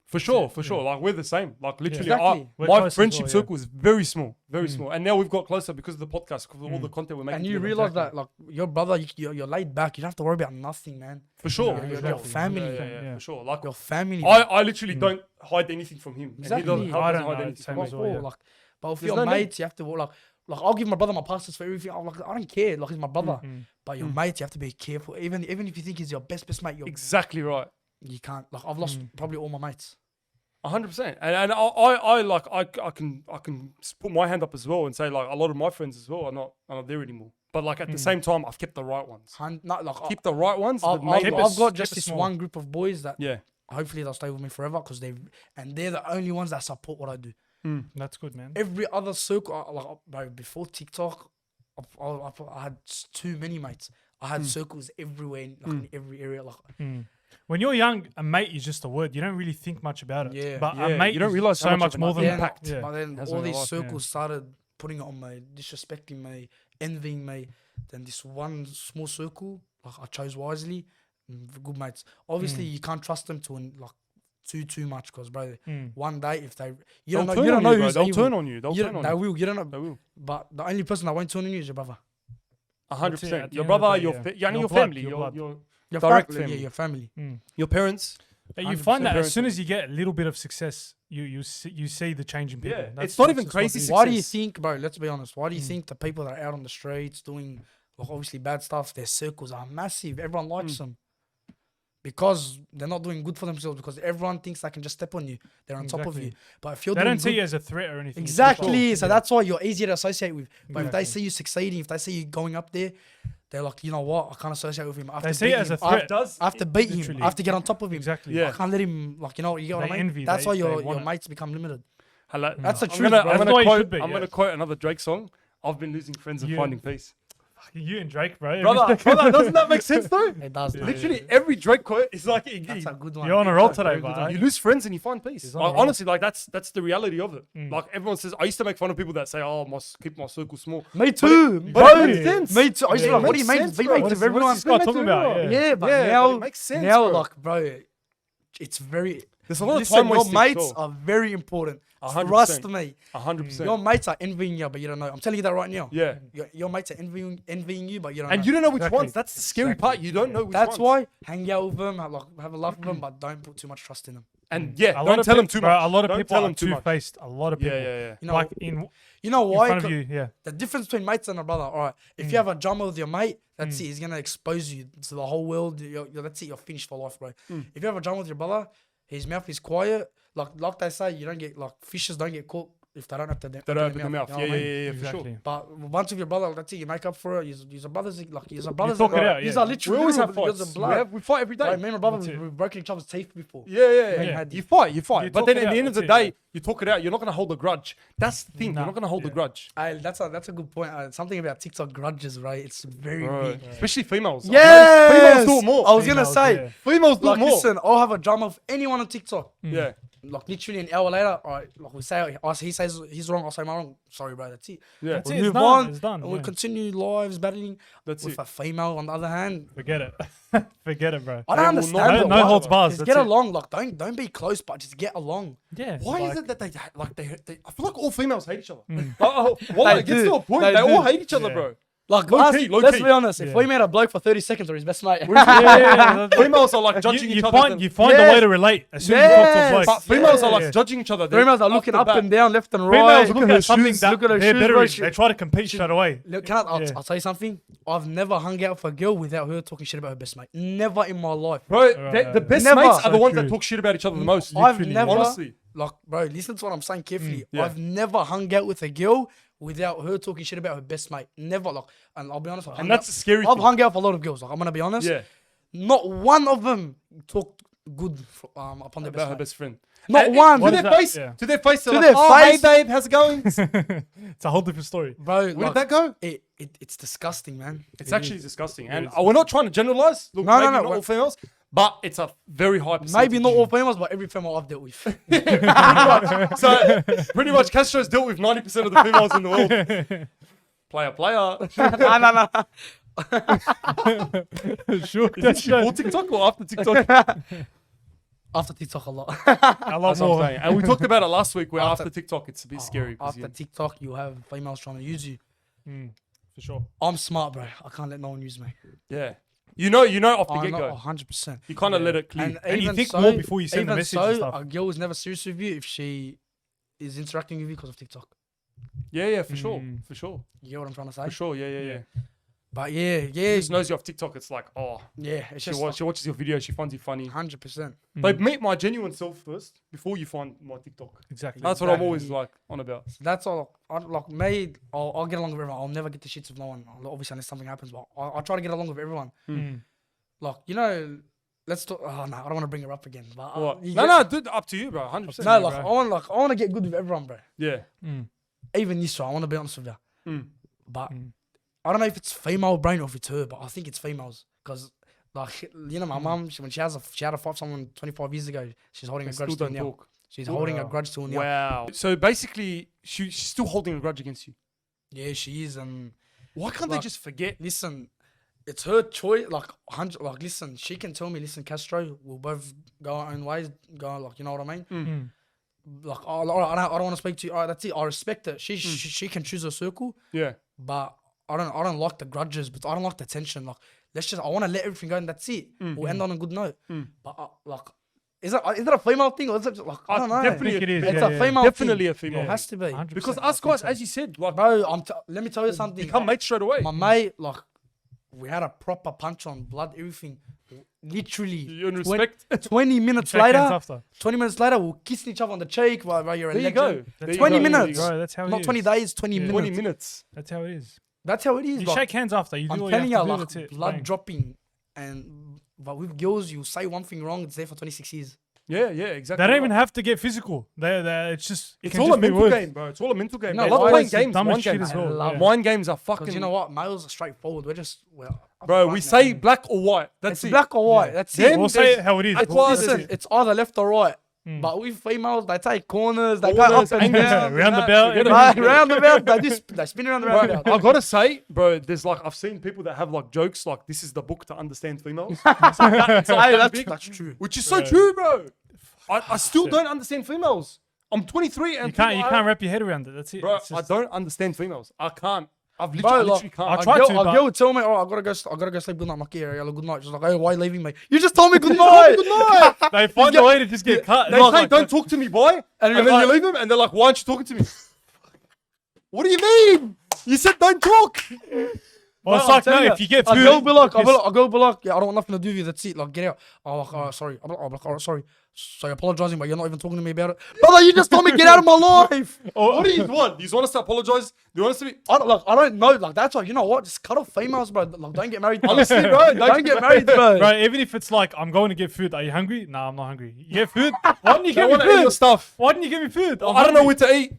For sure. Like we're the same. Like literally,
Exactly.
We're
my
close as
friendship
well, yeah.
circle is very small, And now we've got closer because of the podcast, because of all the content we're making.
And you
together.
realize that like your brother, you're laid back. You don't have to worry about nothing, man.
For sure.
No,
For
Your
sure.
family.
Yeah, for sure. Like
Your family.
I literally don't hide anything from him.
Exactly.
And he doesn't,
I
doesn't
don't
hide
know,
anything
same
from
as
me.
well, yeah.
Like, but with
There's
your
no need.
mates, you have to like I'll give my brother my passes for everything. I'm like I don't care. Like he's my brother. But your mates, you have to be careful. Even if you think he's your best mate,
Exactly right.
you can't. Like I've lost probably all my mates.
100%. And I can put my hand up as well and say like a lot of my friends as well are not there anymore. But like at the same time, I've kept the right ones.
Not like
Keep the right ones.
I've
the
got
main-
just
keep it
this
small.
one group of boys that
Yeah.
hopefully they'll stay with me forever because they're the only ones that support what I do.
That's good, man.
Every other circle, bro, before TikTok, I had too many mates. I had circles everywhere, in every area. Like,
When you're young, a mate is just a word. You don't really think much about it.
Yeah.
But
Yeah,
a mate
you don't
is
realise how
so
much
much
of
more
an
than
impact.
Yeah.
but then
Has
all
on your
these
life, yeah.
circles started putting it on me, disrespecting me, envying me. Then this one small circle, like I chose wisely, good mates. Obviously, you can't trust them to like too much because, bro, one day if they you
They'll
don't know
turn
you don't
on
know
you, bro.
who's
They'll
evil.
turn on you. They'll
You
turn
don't-
on
they
you.
will. You don't know.
They will.
But the only person that won't turn on you is your brother.
100%.
at the
Your
end of the
brother,
day,
your
yeah.
fa-
Your
your
blood,
family,
your blood.
your
Your
direct
family.
family.
Yeah, your family.
your parents.
But you
100%
find that as
parents
soon
are-
as you get a little bit of success, you see the change in people.
Yeah,
That's-
it's not
that's
even
just what
crazy
it is.
Why do you
success.
think, bro? Let's be honest. Why do you think the people that are out on the streets doing, like, obviously bad stuff, their circles are massive? Everyone likes them because they're not doing good for themselves. Because everyone thinks they can just step on you. They're on top of
Exactly.
you. But if you're
They
doing
don't see
good,
you as a threat or anything. It's just like-
exactly. So
Yeah.
that's why you're easier to associate with. But if they
Exactly.
see you succeeding, if they see you going up there, they're like, you know what? I can't associate with him. I have
They
to
see
beat
it as
him.
a
I have-
threat.
I have to beat him.
Literally.
I have to get on top of him.
Exactly.
Yeah.
I can't let him, like, you know what
They
I mean?
envy,
That's
they-
why
they
your
want it.
mates become limited.
Hello.
That's the
I'm
truth,
gonna,
bro.
I'm
That's
gonna
the way it
quote.
should be,
I'm
yeah.
gonna quote another Drake song. I've been losing friends and
You-
finding peace.
You and Drake, bro.
Brother, doesn't that make sense though?
It does. though.
Literally every Drake quote is like
That's a good one.
You're on a roll today,
Very good
bro.
one.
you lose friends and you find peace.
on a roll.
Honestly, like that's the reality of it. Like everyone says, I used to make fun of people that say, "Oh, must keep my circle small."
Me too.
But it
bro.
makes sense.
Me too. I used to be like, what do you
Makes
mean?
sense,
Be
bro.
mates
What
with
is
everyone.
this guy talking about?
everyone.
Yeah.
Yeah, but
Yeah,
now,
but it makes sense,
now,
bro.
like, bro, it's very.
There's a lot of
Listen,
time
your
wasting
mates
still.
are very important.
100%.
Trust me.
100%.
Your mates are envying you, but you don't know. I'm telling you that right now.
Yeah.
Your mates are envying you, but you don't
And
know.
you don't know which
Exactly.
ones. That's the scary part. You don't know which
That's
ones.
why hang out with them, have a laugh with them, but don't put too much trust in them.
And yeah,
A lot
don't
of
tell them
peop-
too
bro,
much.
A lot of
Don't
people
tell
are
them too much.
two-faced. A lot of people.
Yeah.
You know,
Like
you know
in
why?
front of you, yeah.
The difference between mates and a brother. All right, if you have a drama with your mate, that's it. He's gonna expose you to the whole world. That's it. You're finished for life, bro. If you have a drama with your brother, his mouth is quiet. Like they say, you don't get like fishes don't get caught if they don't have to.
They don't open their mouth.
you know
Yeah,
what I
yeah,
mean?
yeah, for sure.
Exactly.
But once with your brother, that's it. You make up for it. You're brothers. Like you're brothers.
talk it out,
These
yeah.
are
We
literally
always have
literal
fights.
brothers of blood.
We fight every day.
Like, me and my brother,
That's it.
we've broken each other's teeth before.
Yeah.
Yeah.
You fight.
You
But
talk
then
it
at the
out,
end of the
that's it,
day, you talk it out. You're not going to hold a grudge. That's the thing.
Nah.
You're not going to hold a grudge.
That's a good point. Something about TikTok grudges, right? It's very
Bro.
big.
Especially females.
Yes!
Females do it more.
I was gonna
Females,
say,
yeah.
Females do it
like,
more.
listen, I'll have a drama with anyone on TikTok.
Yeah.
Like literally an hour later, all right, like we say, he says he's wrong, I'll say I'm wrong. Sorry, bro. That's it.
Yeah.
That's
We
it.
move
It's
on,
done. It's done.
and we
yeah.
continue lives battling.
That's
with
it.
a female, on the other hand,
Forget it. Forget it, bro.
I
They
don't
will not-
understand.
No,
it.
no holds bars.
Just
That's
get
it.
along. Like don't be close, but just get along.
Yeah.
Why
like,
is it that they I feel like all females hate each other. Well,
They
it gets
do.
to a point.
They
They all
do.
hate each other,
Yeah.
bro.
Like
Low
us,
key, low
let's
key.
be honest. If
Yeah.
we met a bloke for 30 seconds or his best mate,
yeah,
Females are like judging
you
each other.
find you find a
Yes.
way to relate as soon as you talk to a
Yes.
bloke.
But females are
Yeah.
like judging each other.
females are
Off
looking
the
up
bat.
and down, left and right.
Females look
her
at something
shoes,
that
look at her
they're
shoes,
better
bro.
in. They try to compete straight away.
Look, I'll tell you something. I've never hung out with a girl without her talking shit about her best mate. Never in my life.
Bro,
Right.
the best
Never.
mates are the
So
ones
true.
that talk shit about each other the most.
I've
Literally.
never,
Honestly.
like, bro, listen to what I'm saying carefully.
yeah.
I've never hung out with a girl without her talking shit about her best mate. Never, like, and I'll be honest.
And that's a scary
I've
thing.
hung out with a lot of girls. Like, I'm gonna be honest.
Yeah.
Not one of them talked good upon their
About her
best mate.
best friend.
Not
And
one.
To
What
their
is that?
face.
Yeah.
To their face.
To
They're
their
like, oh,
face.
hey, babe, how's it going?
It's a whole different story.
Bro,
Where
like,
did that go?
it's disgusting, man.
It's
It
actually
is.
disgusting.
It
And
is.
we're not trying to generalize. Look,
No,
maybe
no,
not all females, but it's a very high percentage.
Maybe not all females, but every female I've dealt with.
So pretty much Castro's dealt with 90% of the females in the world. Player.
no.
Sure.
Is this before TikTok or after TikTok?
After TikTok a lot.
A lot
That's what I'm
more.
saying. And we talked about it last week where
After-
after TikTok it's a bit scary. 'cause
After TikTok, you have females trying to use you.
For sure.
I'm smart, bro. I can't let no one use me.
yeah. You know off the
I
get
know
go.
100%.
You kind of let it clear.
And you
even
think more before you send the
even
message and stuff.
A girl is never serious with you if she is interacting with you because of TikTok.
Yeah, for sure. For sure.
You get what I'm trying to say?
For sure. Yeah.
But yeah,
She just knows you off TikTok. It's like, oh,
yeah. It's
she,
just
she watches your videos. She finds you funny.
100%.
But meet my genuine self first before you find my TikTok.
Exactly.
That's what I'm always like on about.
That's all. Like me, I'll get along with everyone. I'll never get the shits with no one. Obviously, unless something happens, but I'll try to get along with everyone. Like, you know, let's talk. Oh no, I don't want to bring her up again. But
What?
you
No,
get-
dude, up to you, bro. 100%.
No, like I want to get good with everyone, bro.
Yeah.
Even this, I want to be honest with you. But I don't know if it's female brain or if it's her, but I think it's females because, like, you know, my mum, when she had to fight someone 25 years ago, she's holding a
Still
grudge till
don't
now.
talk.
She's holding a grudge till now.
Wow. So basically, she's still holding a grudge against you.
Yeah, she is. And
Why can't they
Like-
just forget?
listen, it's her choice. Like, listen, she can tell me, listen, Castro, we'll both go our own ways. Go, like, you know what I mean? Like, I don't want to speak to you. All right, that's it. I respect it. She can choose her circle,
Yeah.
but I don't like the grudges, but I don't like the tension. Like, I want to let everything go and that's it. We'll end on a good note. But like, is that a female thing or is it just, like, I don't know.
definitely
I think it is.
It's
yeah,
a
yeah.
female
Definitely
thing.
a female.
It has to be.
100%.
Because
I
us
think
guys,
so.
as you said, like,
Bro, let me tell you something.
become mates straight away.
My mate, like, we had a proper punch on, blood, everything. Literally,
You in respect.
20 minutes
Shake hands
later,
after.
20 minutes later, we'll kiss each other on the cheek. Bro, you're a
There you
legend.
go. There you
20
go.
minutes.
Bro, that's how it
Not
is.
20 days, 20
Yeah.
minutes.
20 minutes.
That's how it is.
That's how it is.
You
like,
shake hands after. You do
I'm
all
telling
you have
you,
to do.
like,
That's it.
blood
Bang.
dropping. But with girls, you say one thing wrong, it's there for 26 years.
Yeah, exactly.
They don't
right.
even have to get physical. It's just. it
It's
can
all a
just be
mental
words.
game, bro. It's all a mental game.
No,
I love
why
playing
is it
games.
dumbest
Mind
shit
games.
as well,
I love
yeah.
Mind games are
Because
fucking.
you know what? Males are straightforward. We're just,
Bro, we say black or white. That's
it's
it.
black or white. That's
Them,
it.
We'll say it how it is.
That's
We'll-
why
that's
Listen,
it.
it's either left or right. But with females, they take corners, they
Corners,
go up and
angles,
down.
Round the
that,
bell.
forget it.
Right, round the belt, they spin around the
Bro,
roundabout.
I gotta say, bro, there's like I've seen people that have like jokes like this is the book to understand females,
Hey,
that big.
that's true.
which is so true, bro. I still don't understand females. I'm 23 and
You can't wrap your head around it. That's it.
bro.
It's
I
just-
don't understand females. I can't. I've
Bro,
literally
like,
can't.
I try to,
A
but-
girl would tell me, "Oh, I gotta go sleep. Good night." I'm like, "Yeah, good night." She's like, "Oh, why are you leaving me?" You just told me good night.
Good night.
They find a way to just get cut.
They
It's
say,
like-
"Don't talk to me, boy," and
you're
then
like-
you leave them, and they're like, "Why aren't you talking to me?" What do you mean? You said don't talk.
Well, it's
Bro,
like,
I'm
no,
telling
if you get
I'll
food,
go be like,
it's-
I'll go be like, yeah, I don't want nothing to do with you. That's it. Like, get out. Oh, like, sorry. I'm like, oh, sorry. So you're apologizing, but you're not even talking to me about it. Brother, you just told me get out of my life.
What do you want? Do you want us to apologize? Do you want us to be?
I don't know. Like, that's why, you know what? Just cut off females, bro. Like, don't get married.
Honestly, bro,
Don't get married, bro.
Bro, even if it's like, I'm going to get food. Are you hungry? Nah, I'm not hungry. You get food? Why didn't you
I
get me
want to eat your
food?
stuff.
Why didn't you give me food?
I don't know what to eat.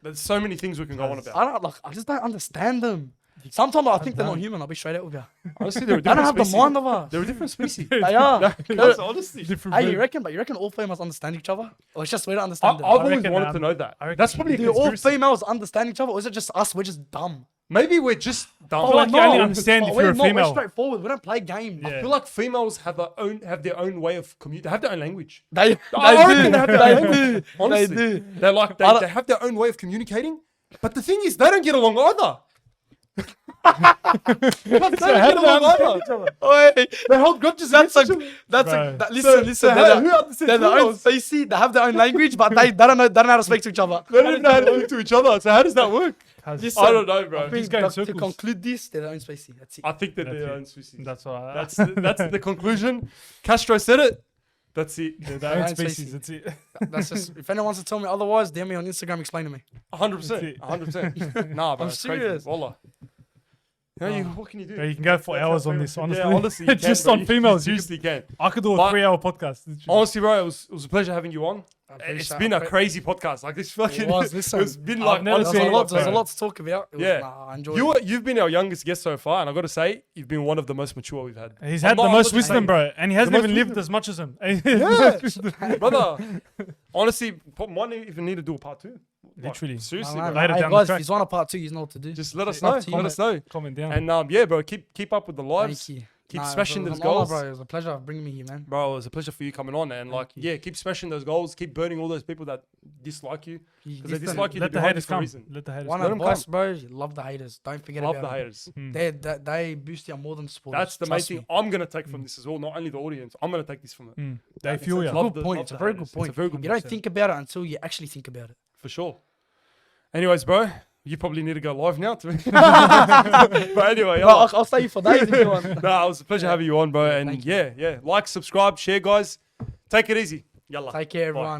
There's so many things we can go on about.
I just don't understand them. Sometimes I think they're not human. I'll be straight out with you.
Honestly, they're a
They don't
different
have the
species.
mind of us.
They're a different species.
They are.
That's honestly.
Different
Hey,
food.
you reckon all females understand each other? Or it's just we don't
I've
understand them?
always
reckon,
wanted to know that.
I reckon-
That's probably a
Do all
conspiracy.
females understand each other? Or is it just us? We're just dumb.
Maybe we're just dumb.
feel like you only understand if
we're
you're a
not.
female.
We're straightforward. We don't play games.
Yeah.
I feel like females have their own way of communicating. They have their own language.
They
I reckon they have their own
They
language.
do.
Honestly,
They do.
They're like they have their own way of communicating. But the thing is, they don't get along either. They don't get along either.
Wait,
They hold grudges.
that's
against
a,
each other.
that's
Bro.
a, that,
So-
listen,
so
they're
who understands
they're their own
females?
species, they have their own language, but they don't know how to speak to each other.
They don't even know how to talk to each other. So how does that work?
Listen,
I don't know, bro.
I think
going in
to
circles.
conclude this, they're their own species. That's it.
I think that
That's
they're their
it.
own species.
That's what
That's the conclusion. Castro said it. That's it.
their
Their
own
own
species.
species.
That's it.
That's just. If anyone wants to tell me otherwise, DM me on Instagram. Explain to me.
100%. 100%. Nah, bro.
I'm
It's crazy.
serious.
Wallah. What can you do?
Yeah, you can go for hours on this, honestly.
Yeah, honestly, you can,
Just
bro.
on females.
You
You
seriously can.
I could do a
But-
3-hour podcast. literally.
Honestly, bro, it was a pleasure having you on.
I
It's
appreciate-
been
I
a crazy podcast. Like this fucking.
It was, listen,
it's been
I've
like
never
honestly,
seen
There's a
it,
lot to talk about. It was,
Yeah.
I enjoyed it.
You've been our youngest guest so far, and I got to say, you've been one of the most mature we've had.
He's
I'm
had
not-
the
I'm
most
not just
wisdom,
saying-
bro. And he hasn't
most
even lived
wisdom.
as much as him.
Yeah, brother. Honestly, might even need to do a part 2. Like,
Literally.
seriously,
I don't
bro.
know.
Later
Hey,
down the
guys,
track.
if he's on a part 2, you know what to do.
Just let us
It's up
know.
to you,
Let
mate.
us know.
Comment down.
And yeah, bro, keep up with the lives.
Thank you.
Keep
Nah,
smashing
it was
those
an honor,
goals.
bro. It was a pleasure bringing me here, man.
Bro, it was a pleasure for you coming on, and like,
you.
yeah, keep smashing those goals. Keep burning all those people that dislike you, because they
Listen,
dislike you.
Let
They're
the
behind
haters
you for a
come.
reason.
Let the haters
One
Let
come.
'em
advice,
come.
bro. You love the haters. Don't forget
Love
about
the
it.
haters.
They boost you more than supporters.
That's the main
Trust
thing
me.
I'm gonna take from this as well. Not only the audience, I'm gonna take this from it.
They
It's
feel
a
you.
love
Good point.
love
It's a
the
very
haters.
good point.
It's a very good
You don't
point.
think about it until you actually think about it.
For sure. Anyways, bro, you probably need to go live now. But anyway,
Bro, I'll stay for days if you want.
nah, it was a pleasure having you on, bro. And
thank
yeah, like, subscribe, share, guys. Take it easy. Yalla.
Take care,
Bye.
everyone.